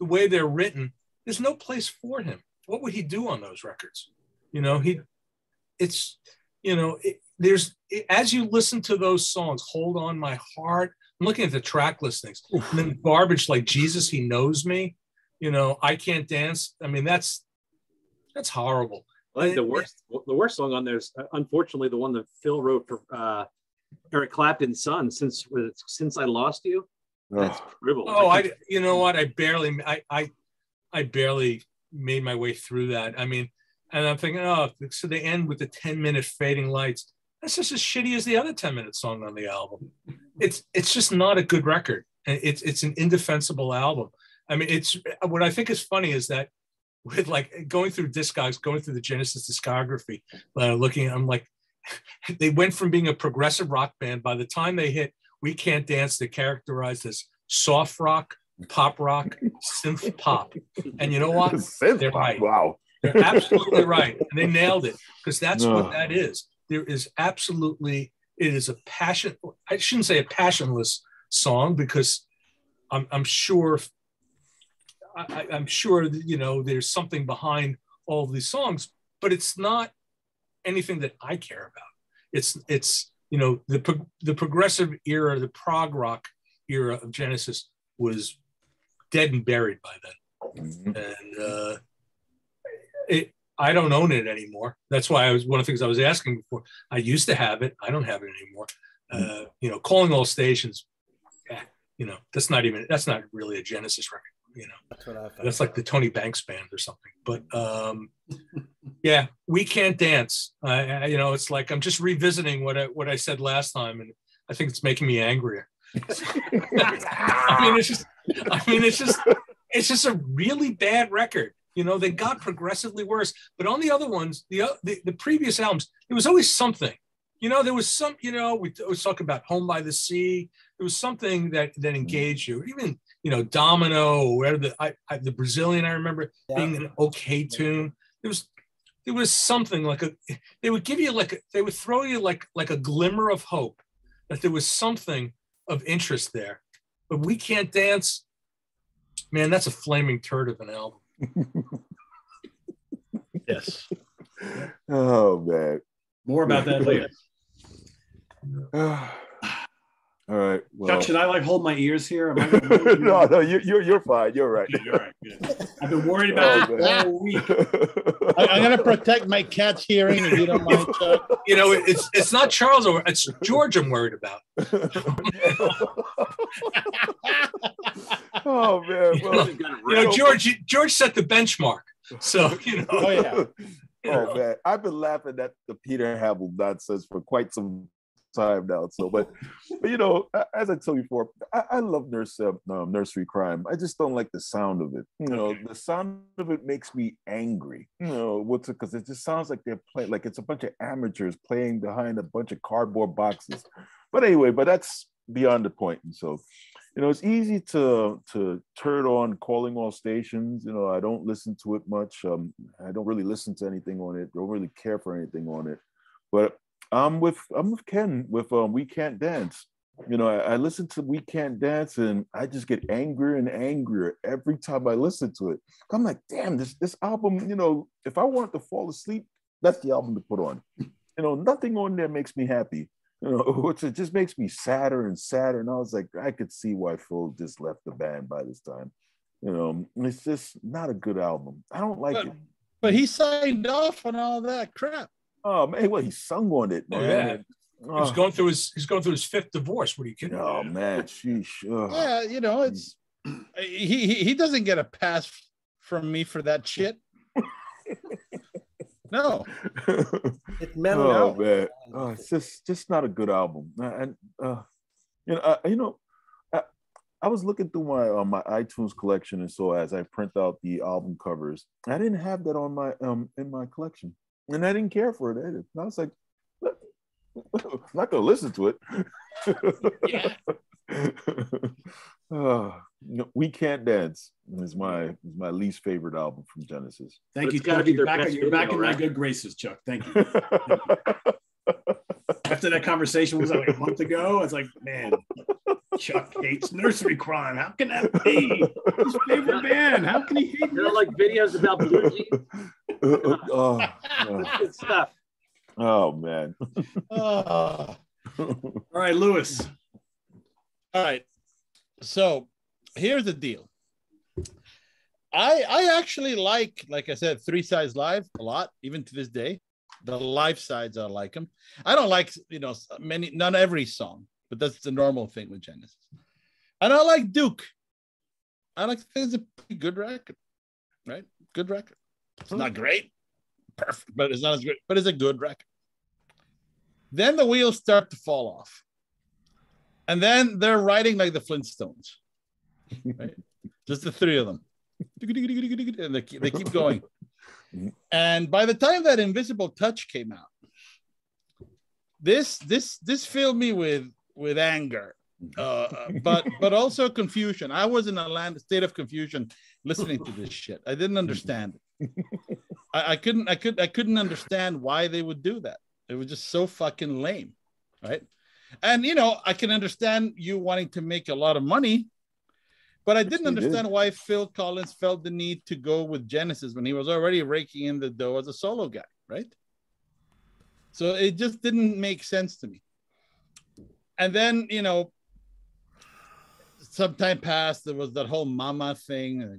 the way they're written, there's no place for him. What would he do on those records? As you listen to those songs, Hold On My Heart, I'm looking at the track listings, and then garbage like Jesus, He Knows Me, I Can't Dance. I mean, that's horrible. I think the worst song on there is unfortunately the one that Phil wrote for Eric Clapton's son, Since I Lost You. That's dribble. You know what? I barely made my way through that. I mean, and I'm thinking, so they end with the 10-minute Fading Lights. That's just as shitty as the other 10-minute song on the album. It's just not a good record. And it's an indefensible album. I mean, what I think is funny is that with going through the Genesis discography, I'm like, they went from being a progressive rock band. By the time they hit We Can't Dance, they're characterized as soft rock, pop rock, synth pop. And you know what? They're right. Wow. They're absolutely right. And they nailed it, because that's what that is. It is a passion. I shouldn't say a passionless song, because I'm sure that, there's something behind all of these songs, but it's not anything that I care about. It's the progressive era, the prog rock era of Genesis was dead and buried by then. And I don't own it anymore. That's why one of the things I was asking before. I used to have it. I don't have it anymore. Calling All Stations, that's not really a Genesis record. you know, That's what I thought. that's like the Tony Banks band or something. But yeah, We Can't Dance. You know, it's like I'm just revisiting what I said last time, and I think it's making me angrier. It's just a really bad record. You know, they got progressively worse. But on the other ones, the previous albums, there was always something. You know, there was some. You know, we was talking about Home by the Sea. There was something that engaged you. Even, you know, Domino or whatever, the Brazilian, I remember being an okay tune. There was something like they would give you they would throw you like a glimmer of hope that there was something of interest there. But We Can't Dance, man, that's a flaming turd of an album. Yes. Oh man. More about that later. All right. Well, Chuck, should I like hold my ears here? no, you're fine. You're right. You're right. Good. I've been worried about this all week. I'm gonna protect my cat's hearing if you don't mind, Chuck. You know, it's not Charles, it's George I'm worried about. Oh man. Well, you know, George set the benchmark. So, you know. Oh yeah. Oh man, I've been laughing at the Peter Hamill nonsense for quite some time now. So, but you know, as I told you before, I love nursery crime. I just don't like the sound of it. You know, the sound of it makes me angry. You know, because it just sounds like they're playing, like it's a bunch of amateurs playing behind a bunch of cardboard boxes. But anyway, that's beyond the point. And so, you know, it's easy to turn on Calling All Stations. You know, I don't listen to it much. I don't really listen to anything on it. Don't really care for anything on it. But I'm with Ken with We Can't Dance. You know, I listen to We Can't Dance and I just get angrier and angrier every time I listen to it. I'm like, damn, this album, you know, if I want to fall asleep, that's the album to put on. You know, nothing on there makes me happy. You know, it just makes me sadder and sadder. And I was like, I could see why Phil just left the band by this time. You know, it's just not a good album. I don't like it. But he signed off on all that crap. Oh man, well, he sung on it, man. Oh, yeah. He's going through his fifth divorce. What are you kidding? Oh man, sheesh. Yeah, you know, it's he doesn't get a pass from me for that shit. No. It's mellow out. Man. It's just not a good album. And I was looking through my iTunes collection, and so as I print out the album covers, I didn't have that on my in my collection, and I didn't care for it either. And I was like, I'm not gonna listen to it. Yeah. We Can't Dance is my least favorite album from Genesis. Thank you. Gotta be You're their back, best you're back video, in my right? good graces, Chuck. Thank you. After that conversation was like a month ago, I was like, man, Chuck hates nursery crime. How can that be? His favorite band. How can he hate? You know, like videos about blue jeans. Oh, Good stuff. oh man. Oh. All right, Lewis. All right. So here's the deal. I actually like I said, 3 Sides Live a lot, even to this day. The live sides, I like them. I don't like, not every song, but that's the normal thing with Genesis. And I like Duke. I think it's a pretty good record, right? Good record. It's not great, perfect, but it's not as great, but it's a good record. Then the wheels start to fall off. And then they're riding like the Flintstones, right? Just the 3 of them. And they keep going. And by the time that Invisible Touch came out, this filled me with anger, but also confusion. I was in a state of confusion listening to this shit. I didn't understand it. I couldn't understand why they would do that. It was just so fucking lame, right? And I can understand you wanting to make a lot of money, but I didn't understand why Phil Collins felt the need to go with Genesis when he was already raking in the dough as a solo guy, right? So it just didn't make sense to me. And then, some time passed, there was that whole Mama thing.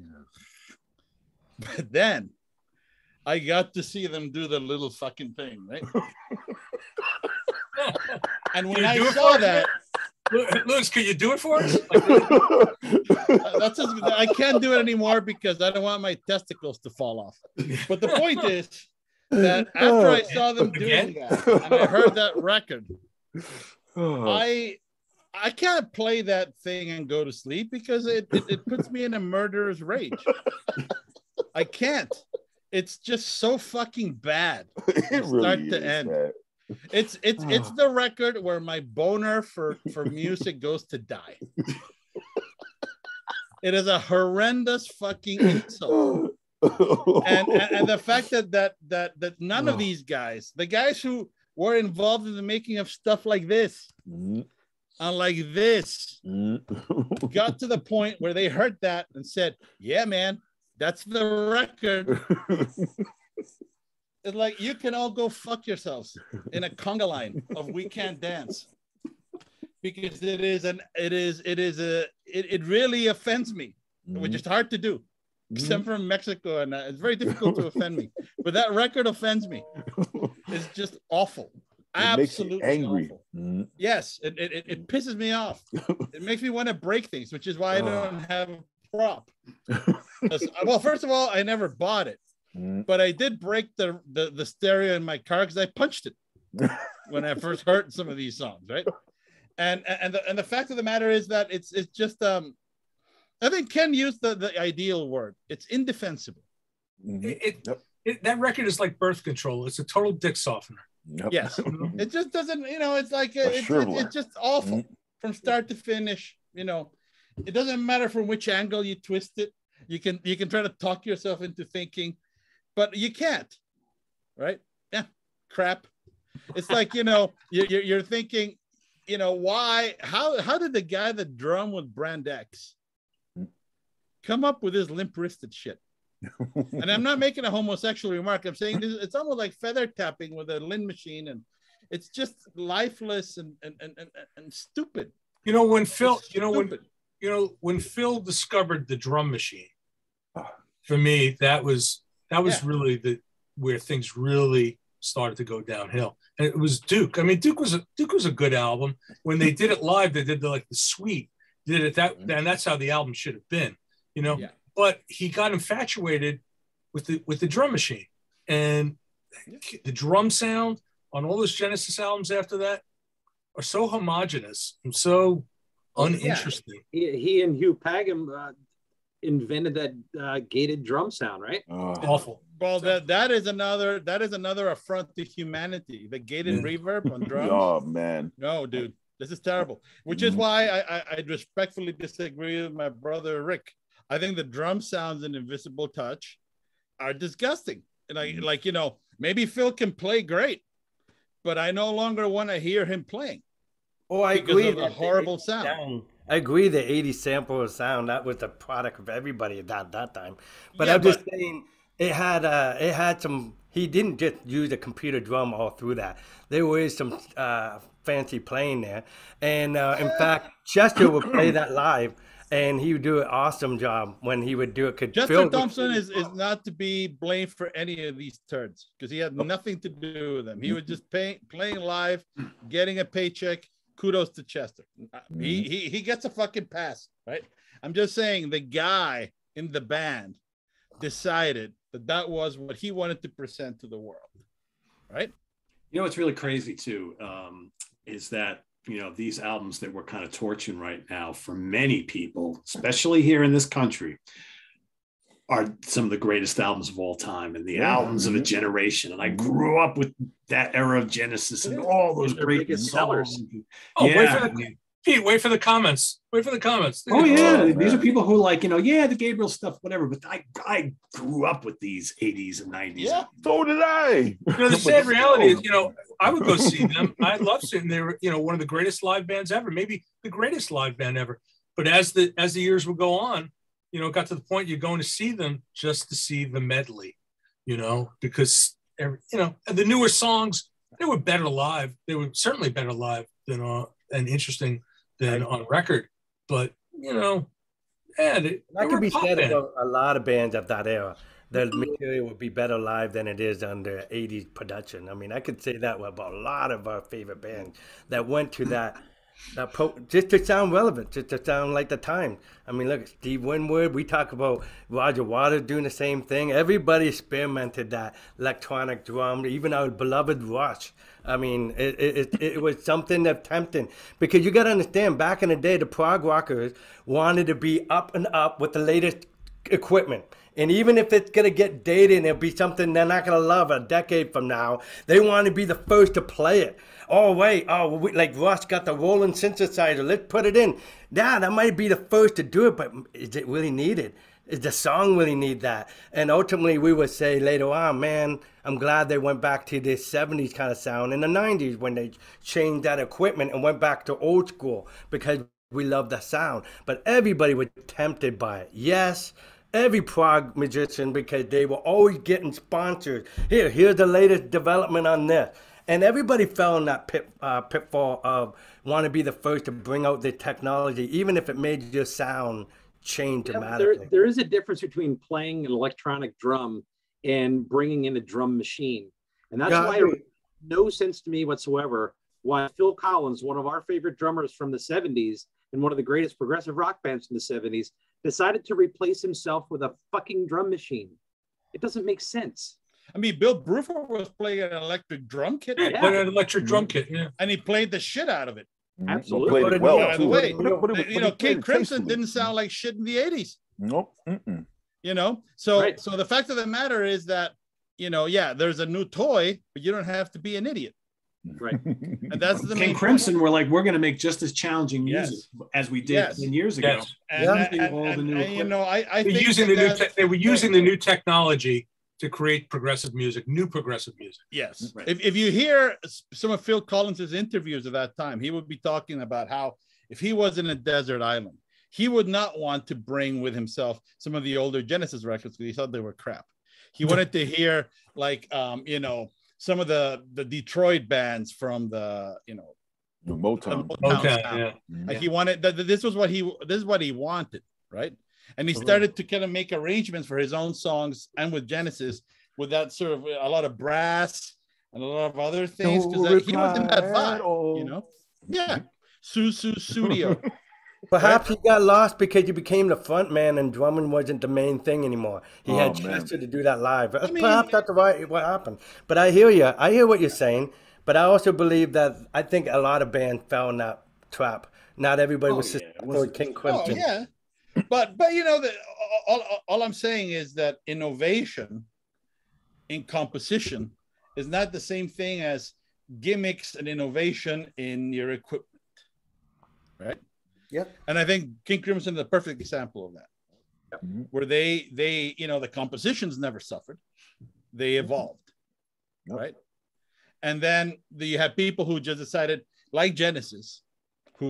But then I got to see them do the little fucking thing, right? And when I saw that, Louis, can you do it for us? Like, really? That's just, I can't do it anymore because I don't want my testicles to fall off. But the point is that after I saw them doing that and I heard that record, I can't play that thing and go to sleep because it puts me in a murderer's rage. I can't. It's just so fucking bad. It really start is, to end. man. It's the record where my boner for music goes to die. It is a horrendous fucking insult. And the fact that none of these guys, the guys who were involved in the making of stuff like this, and like this, got to the point where they heard that and said, yeah, man, that's the record. It's like, you can all go fuck yourselves in a conga line of We Can't Dance. Because it really offends me, which is hard to do. Because I'm from Mexico and it's very difficult to offend me. But that record offends me. It's just awful. Absolutely angry. Awful. Yes, it pisses me off. It makes me want to break things, which is why I don't have a prop. Well, first of all, I never bought it, but I did break the stereo in my car because I punched it when I first heard some of these songs, right? And the fact of the matter is that it's just I think Ken used the ideal word. It's indefensible. That record is like birth control. It's a total dick softener. Yep. Yes, it just doesn't. It's like it's just awful from start to finish. It doesn't matter from which angle you twist it. You can try to talk yourself into thinking, but you can't. Right? Yeah, crap. It's like you're thinking. Why? How did the guy that drummed with Brand X come up with this limp-wristed shit? And I'm not making a homosexual remark. I'm saying it's almost like feather tapping with a Lin machine, and it's just lifeless and stupid. When Phil, when Phil discovered the drum machine, for me that was really where things really started to go downhill. And it was Duke. I mean, Duke was a good album. When they did it live, they did the suite. Did it and that's how the album should have been, Yeah. But he got infatuated with the drum machine, and the drum sound on all those Genesis albums after that are so homogenous and so uninteresting. Yeah. He and Hugh Pagham invented that gated drum sound, right? Awful. Well, that is another affront to humanity. The gated reverb on drums. Oh man, no, dude, this is terrible. Which is why I respectfully disagree with my brother Rick. I think the drum sounds in Invisible Touch are disgusting. And maybe Phil can play great, but I no longer want to hear him playing. Oh, I agree. Of the horrible sound. I agree. The 80s sample of sound, that was the product of everybody at that time. But I'm just saying, it had some. He didn't just use a computer drum all through that. There was some fancy playing there, and in fact, Chester would play that live. And he would do an awesome job when he would do it. Chester Thompson is not to be blamed for any of these turds because he had nothing to do with them. He was just playing live, getting a paycheck. Kudos to Chester. He gets a fucking pass, right? I'm just saying the guy in the band decided that was what he wanted to present to the world, right? What's really crazy too is that these albums that we're kind of torching right now for many people, especially here in this country, are some of the greatest albums of all time and the albums of a generation. And I grew up with that era of Genesis and all those great sellers. Pete, wait for the comments. Wait for the comments. Oh yeah, these are people who the Gabriel stuff, whatever. But I grew up with these 80s and 90s. Yeah, so did I. The sad reality is, I would go see them. I love seeing they were, one of the greatest live bands ever, maybe the greatest live band ever. But as the years would go on, it got to the point you're going to see them just to see the medley, because the newer songs, they were better live. They were certainly better live than and interesting than on record, but that could be said about a lot of bands of that era. The material would be better live than it is under 80s production. I mean, I could say that about a lot of our favorite bands that went to that Just to sound relevant, just to sound like the time. I mean, look, Steve Winwood, we talk about Roger Waters doing the same thing. Everybody experimented that electronic drum, even our beloved Rush. I mean, it was something that tempting, because you got to understand, back in the day, the prog rockers wanted to be up and up with the latest equipment. And even if it's going to get dated and it'll be something they're not going to love a decade from now, they want to be the first to play it. Oh, wait, like Rush got the Roland synthesizer, let's put it in. Yeah, that might be the first to do it, but is it really needed? Is the song really need that? And ultimately, we would say later on, man, I'm glad they went back to this 70s kind of sound in the 90s when they changed that equipment and went back to old school, because we love the sound. But everybody was tempted by it. Yes, every prog musician, because they were always getting sponsors. Here's the latest development on this. And everybody fell in that pitfall of want to be the first to bring out the technology, even if it made your sound change dramatically. There is a difference between playing an electronic drum and bringing in a drum machine. And that's why it makes no sense to me whatsoever why Phil Collins, one of our favorite drummers from the 70s and one of the greatest progressive rock bands from the 70s, decided to replace himself with a fucking drum machine. It doesn't make sense. I mean, Bill Bruford was playing an electric drum kit. Yeah, an electric drum kit, yeah. And he played the shit out of it. Absolutely. Played it well, By the way, but King Crimson didn't sound like shit in the 80s. Nope. You know, so the fact of the matter is that, there's a new toy, but you don't have to be an idiot. Right. And that's the King Crimson were like, we're going to make just as challenging music as we did 10 years ago. Yes. I think they were using the new technology to create progressive music, new progressive music. Yes. Right. If you hear some of Phil Collins's interviews at that time, he would be talking about how if he was in a desert island, he would not want to bring with himself some of the older Genesis records because he thought they were crap. He wanted to hear some of the Detroit bands from the Motown. Yeah. Like he wanted this is what he wanted, right? And he started to kind of make arrangements for his own songs and with Genesis with that sort of a lot of brass and a lot of other things because he was in that vibe, Yeah, Studio. Perhaps he got lost because he became the front man and drumming wasn't the main thing anymore. He had Chester to do that live. Perhaps that's what happened. But I hear you. I hear what you're saying. But I also believe that I think a lot of bands fell in that trap. Not everybody was King Crimson. Oh, yeah. But all I'm saying is that innovation in composition is not the same thing as gimmicks and innovation in your equipment, right? Yeah. And I think King Crimson is a perfect example of that, where they the compositions never suffered, they evolved, right? And then you have people who just decided, like Genesis, who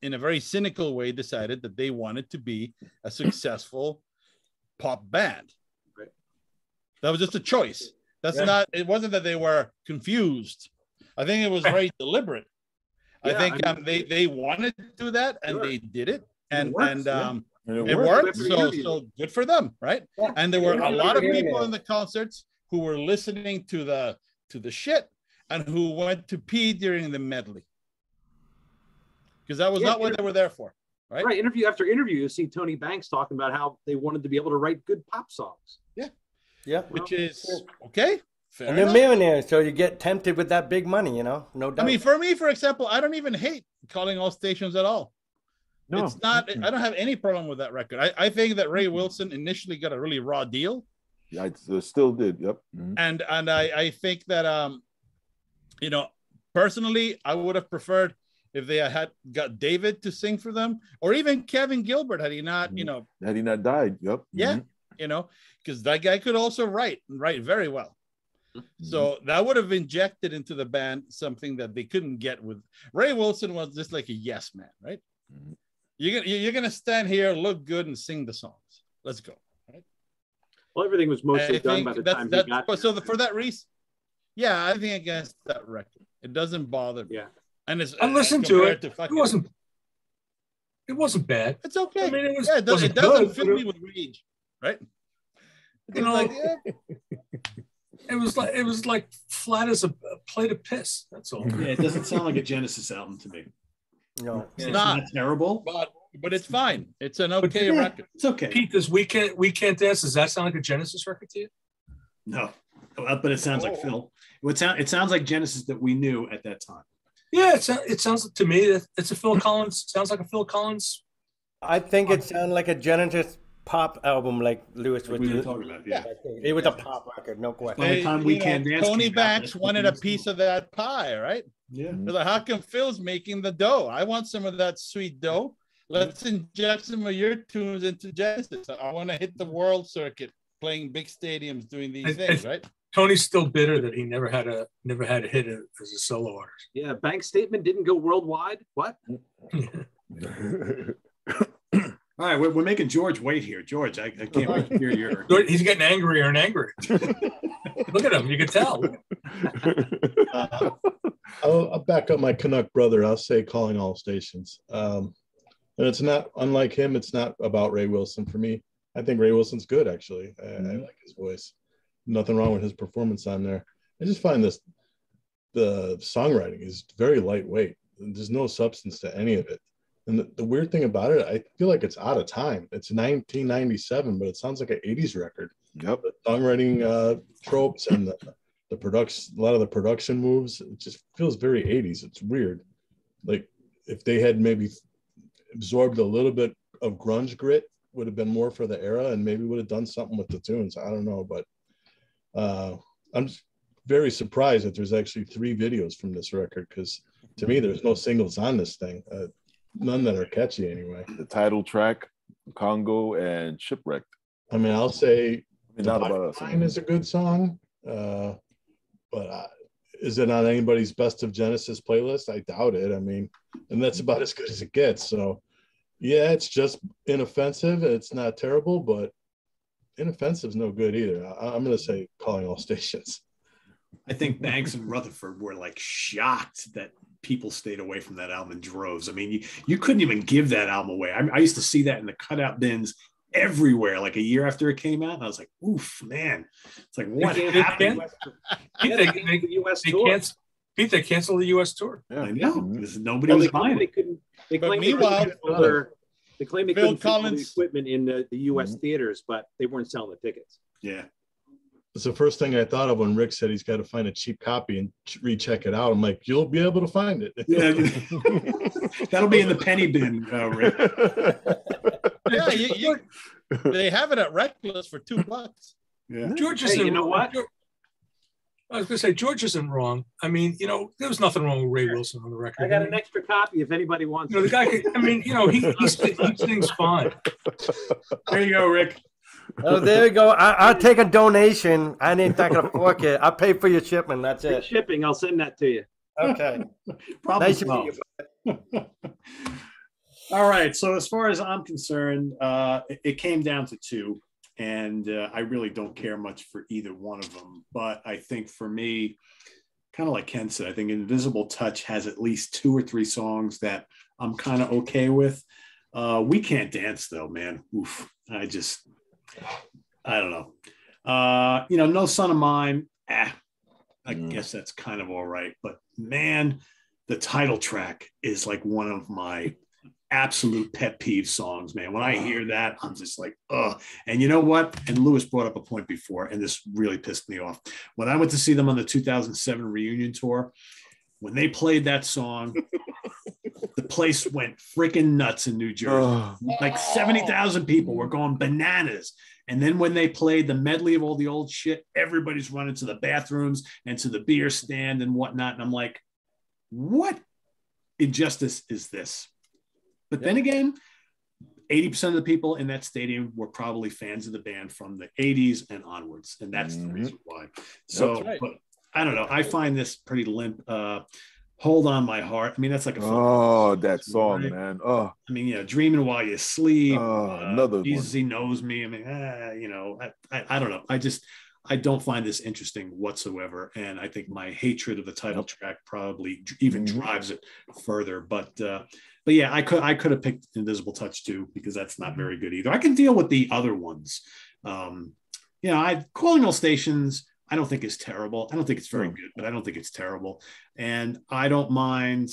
in a very cynical way decided that they wanted to be a successful pop band. Right. That was just a choice. It wasn't that they were confused. I think it was very deliberate. I think they wanted to do that and they did it. And it worked. So good for them, right? Yeah. And there were a lot of people in the concerts who were listening to the shit and who went to pee during the medley. Because that was not what they were there for, right? Right. Interview after interview, you see Tony Banks talking about how they wanted to be able to write good pop songs. Yeah. Yeah. Which is okay. Fair and they're millionaires, so you get tempted with that big money, no doubt. I mean, for me, for example, I don't even hate Calling All Stations at all. No. It's not. I don't have any problem with that record. I think that Ray Wilson initially got a really raw deal. Yeah, I still did. Yep. And I think that personally, I would have preferred if they had got David to sing for them, or even Kevin Gilbert, had he not, had he not died. Yep. Yeah. Because that guy could also write very well. So that would have injected into the band something that they couldn't get with Ray Wilson. Was just like a yes man, right? You're gonna stand here, look good, and sing the songs. Let's go. Right? Well, everything was mostly done by the time he got there. So for that reason, yeah, I think against that record, it doesn't bother me. Yeah, and I listened to it. It wasn't bad. It's okay. I mean, it doesn't fill me with rage, right? It was like flat as a plate of piss. That's all. Yeah, it doesn't sound like a Genesis album to me. No, It's not. not terrible. But it's fine. It's an okay Yeah, record. it's okay. Pete, does We Can't Dance, does that sound like a Genesis record to you? No, but it sounds like Phil. It sounds like Genesis that we knew at that time. Yeah, it sounds to me that it's a Phil Collins. Sounds like a Phil Collins. I think it sounded like a Genesis pop album, like Lewis was We were talking about, yeah. It was a pop record, no question. By the time We Can't Dance, Tony came out, Banks that's wanted what a he piece was of that pie, right? Yeah. They're like, how come Phil's making the dough? I want some of that sweet dough. Let's inject some of your tunes into Genesis. I want to hit the world circuit, playing big stadiums, doing these things, right? Tony's still bitter that he never had a hit as a solo artist. Yeah, bank statement didn't go worldwide. What? All right, we're making George wait here. George, I can't wait to hear your. He's getting angrier and angrier. Look at him. You can tell. I'll back up my Canuck brother. I'll say Calling All Stations. And it's not, unlike him, it's not about Ray Wilson for me. I think Ray Wilson's good, actually. I like his voice. Nothing wrong with his performance on there. I just find the songwriting is very lightweight. There's no substance to any of it. And the weird thing about it, I feel like it's out of time. It's 1997, but it sounds like an 80s record. Yep. The songwriting tropes and the production, a lot of the production moves, it just feels very 80s. It's weird. Like if they had maybe absorbed a little bit of grunge grit, would have been more for the era and maybe would have done something with the tunes. I don't know, but I'm very surprised that there's actually 3 videos from this record, because to me, there's no singles on this thing. None that are catchy anyway. The title track, Congo and Shipwrecked. I mean, I'll say Not about us. Mine is a good song, but is it on anybody's Best of Genesis playlist? I doubt it. I mean, and that's about as good as it gets. So, yeah, it's just inoffensive. It's not terrible, but inoffensive's no good either. I'm going to say Calling All Stations. I think Banks and Rutherford were like shocked that people stayed away from that album in droves. I mean, you couldn't even give that album away. I used to see that in the cutout bins everywhere, like a year after it came out. And I was like, oof, man. It's like, what happened? They canceled the U.S. tour. Yeah, I know. Because nobody was buying it. They claim they couldn't fit the equipment in the U.S. theaters, but they weren't selling the tickets. Yeah. It's the first thing I thought of when Rick said he's got to find a cheap copy and recheck it out. I'm like, you'll be able to find it. Yeah, that'll be in the penny bin, Rick. Yeah, they have it at Reckless for $2. Yeah, George isn't. Hey, you know what? I was going to say George isn't wrong. I mean, there was nothing wrong with Ray Wilson on the record. I got an extra copy if anybody wants. The guy. He sings fine. There you go, Rick. Oh, there you go. I'll take a donation. I ain't not gonna fork it. I'll pay for your shipment. That's it. Shipping. I'll send that to you. Okay. Nice to meet you. All right. So as far as I'm concerned, it came down to 2, and I really don't care much for either one of them. But I think for me, kind of like Ken said, I think Invisible Touch has at least 2 or 3 songs that I'm kind of okay with. We Can't Dance, though, man. Oof. I don't know. No Son of Mine. I guess that's kind of all right. But man, the title track is like one of my absolute pet peeve songs, man. When I hear that, I'm just like, ugh. And you know what? And Lewis brought up a point before, and this really pissed me off. When I went to see them on the 2007 reunion tour, when they played that song, the place went freaking nuts in New Jersey. Like 70,000 people were going bananas. And then when they played the medley of all the old shit, everybody's running to the bathrooms and to the beer stand and whatnot. And I'm like, what injustice is this? But then again, 80% of the people in that stadium were probably fans of the band from the 80s and onwards. And that's the reason why. So, right. But I don't know. I find this pretty limp. Hold On My Heart. I mean, that's like that song, right? Man. Oh, I mean, Dreaming While You Sleep. Another Jesus, one. He Knows Me. I mean, I don't know. I don't find this interesting whatsoever. And I think my hatred of the title track probably even drives it further. But yeah, I could have picked Invisible Touch too, because that's not very good either. I can deal with the other ones. Calling All Stations, I don't think is terrible. I don't think it's very good, but I don't think it's terrible. And I don't mind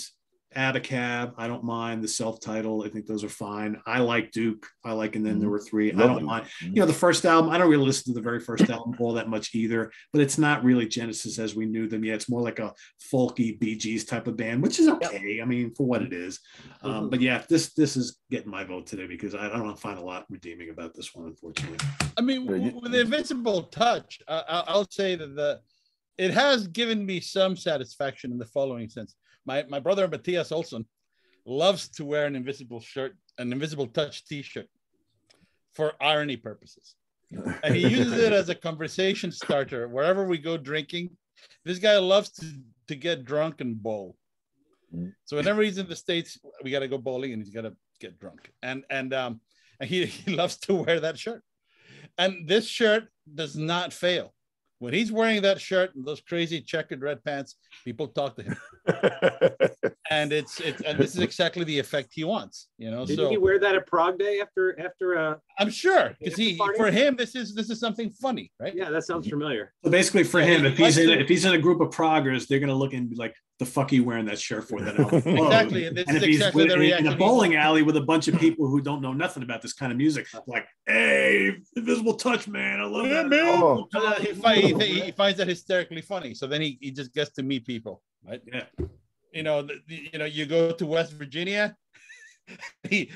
Add a Cab. I don't mind the self-titled. I think those are fine. I like Duke. I like, and then there were three. I don't mind. The first album, I don't really listen to the very first album all that much either, but it's not really Genesis as we knew them yet. It's more like a folky Bee Gees type of band, which is okay. I mean, for what it is. But yeah, this is getting my vote today because I don't find a lot redeeming about this one, unfortunately. I mean, with the Invisible Touch, I'll say that it has given me some satisfaction in the following sense. My brother Matthias Olsson loves to wear an Invisible Touch T-shirt for irony purposes, and he uses it as a conversation starter wherever we go drinking. This guy loves to get drunk and bowl. So whenever he's in the States, we got to go bowling, and he's got to get drunk. And he loves to wear that shirt. And this shirt does not fail. When he's wearing that shirt and those crazy checkered red pants, people talk to him. and this is exactly the effect he wants, Didn't he wear that at Prog Day after I'm sure, because for him this is something funny, right? Yeah, that sounds familiar. So basically for him, if he's in a group of proggers, they're gonna look and be like, the fuck are you wearing that shirt for? That exactly. And if he's in a bowling alley with a bunch of people who don't know nothing about this kind of music, like, hey, Invisible Touch, man, I love that. Man. He finds that hysterically funny. So then he just gets to meet people, right? Yeah. You go to West Virginia, he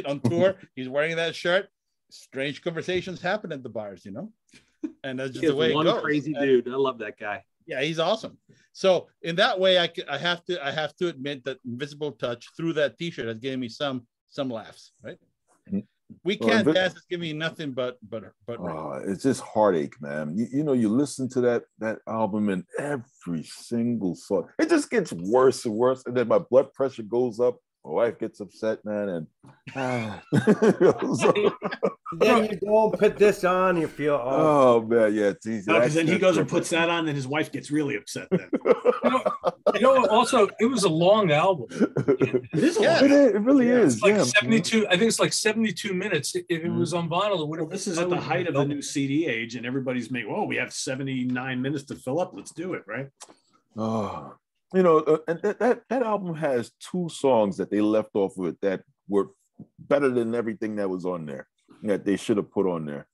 on tour, he's wearing that shirt. Strange conversations happen at the bars, and that's just the way it goes. Crazy dude. I love that guy. Yeah, he's awesome. So in that way, I have to admit that Invisible Touch through that T-shirt has given me some laughs. Right? We Can't Dance is giving me nothing but it's just heartache, man. You listen to that album and every single song, it just gets worse and worse, and then my blood pressure goes up. My wife gets upset, man, and then you go and put this on, you feel man, yeah, it's easy. Because then he goes and puts that on, and his wife gets really upset. Then also, it was a long album. It is. It really is. It's like 72. I think it's like 72 minutes. If it was on vinyl, it would have. This is at the height of the new CD age, and everybody's making. Oh, we have 79 minutes to fill up. Let's do it, right? Oh. And that album has two songs that they left off of it that were better than everything that was on there, that they should have put on there.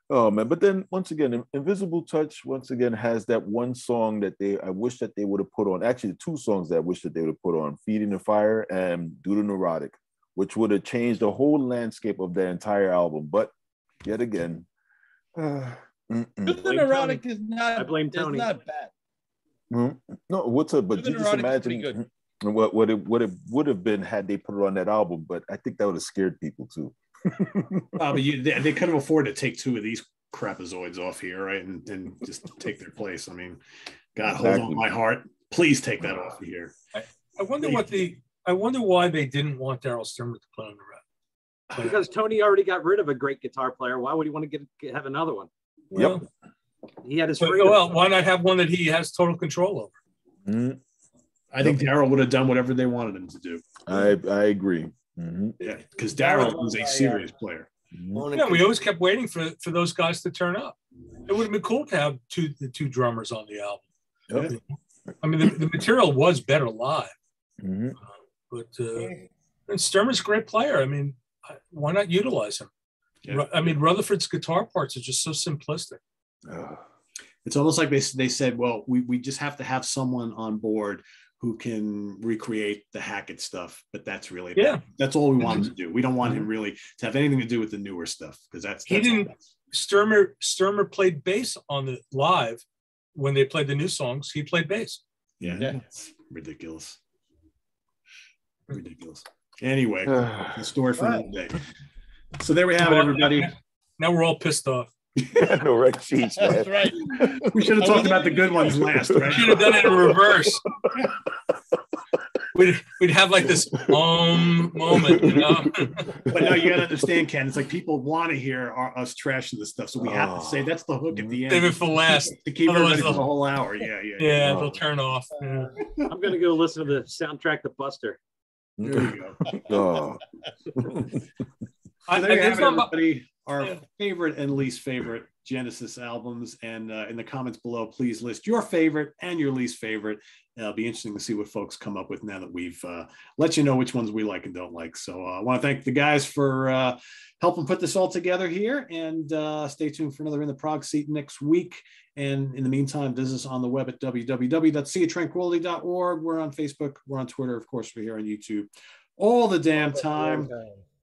Oh man! But then once again, Invisible Touch once again has that one song that I wish that they would have put on. Actually, two songs that I wish that they would have put on: "Feeding the Fire" and "Do the Neurotic," which would have changed the whole landscape of the entire album. But yet again, "Do the Neurotic" is not. I blame Tony. It's not bad. No, what's up? But you just imagine what it would have been had they put it on that album. But I think that would have scared people too. But they couldn't afford to take two of these crapazoids off here, right? And just take their place. I mean, God, hold on my heart. Please take that off of here. I wonder why they didn't want Daryl Stuermer to play on the record. Because Tony already got rid of a great guitar player. Why would he want to have another one? Yep. He had his why not have one that he has total control over? I think Daryl would have done whatever they wanted him to do. I agree. Yeah, because Daryl was a serious player. Yeah, we always kept waiting for those guys to turn up. It would have been cool to have the two drummers on the album. Yep. I mean, the material was better live. But and Sturmer's a great player. I mean, why not utilize him? Yeah. I mean, Rutherford's guitar parts are just so simplistic. It's almost like they said, well, we just have to have someone on board who can recreate the Hackett stuff, but that's really that's all we want him to do. We don't want him really to have anything to do with the newer stuff, because that's he didn't. Stuermer played bass on the live when they played the new songs. He played bass. Yeah. It's ridiculous. Anyway, the story for another day. So there we have it, everybody. Now we're all pissed off. No, right, jeez, That's right. We should have talked about the good ones last, right? Should have done it in reverse. We'd have like this moment, you know. But no, you got to understand, Ken. It's like people want to hear us trashing this stuff, so we have to say that's the hook at the end. Save it for last to keep everybody for the whole hour. Yeah. They'll turn off. Yeah. I'm gonna go listen to the soundtrack to Buster. There you go. Oh. So there you have it, everybody. our favorite and least favorite Genesis albums. And in the comments below, please list your favorite and your least favorite. It'll be interesting to see what folks come up with now that we've let you know which ones we like and don't like. So I want to thank the guys for helping put this all together here, and stay tuned for another In the Prog Seat next week. And in the meantime, visit us on the web at www.seaoftranquility.org. We're on Facebook. We're on Twitter. Of course, we're here on YouTube all the damn time.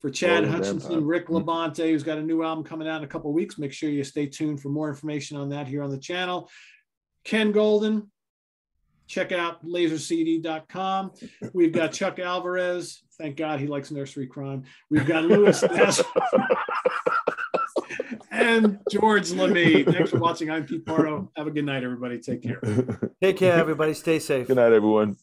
For Chad Hutchinson, Rick LaBonte, who's got a new album coming out in a couple of weeks. Make sure you stay tuned for more information on that here on the channel. Ken Golden, check out lasercd.com. We've got Chuck Alvarez. Thank God he likes nursery crime. We've got Louis Nasser and George Lamie. Thanks for watching. I'm Pete Pardo. Have a good night, everybody. Take care. Take care, everybody. Stay safe. Good night, everyone.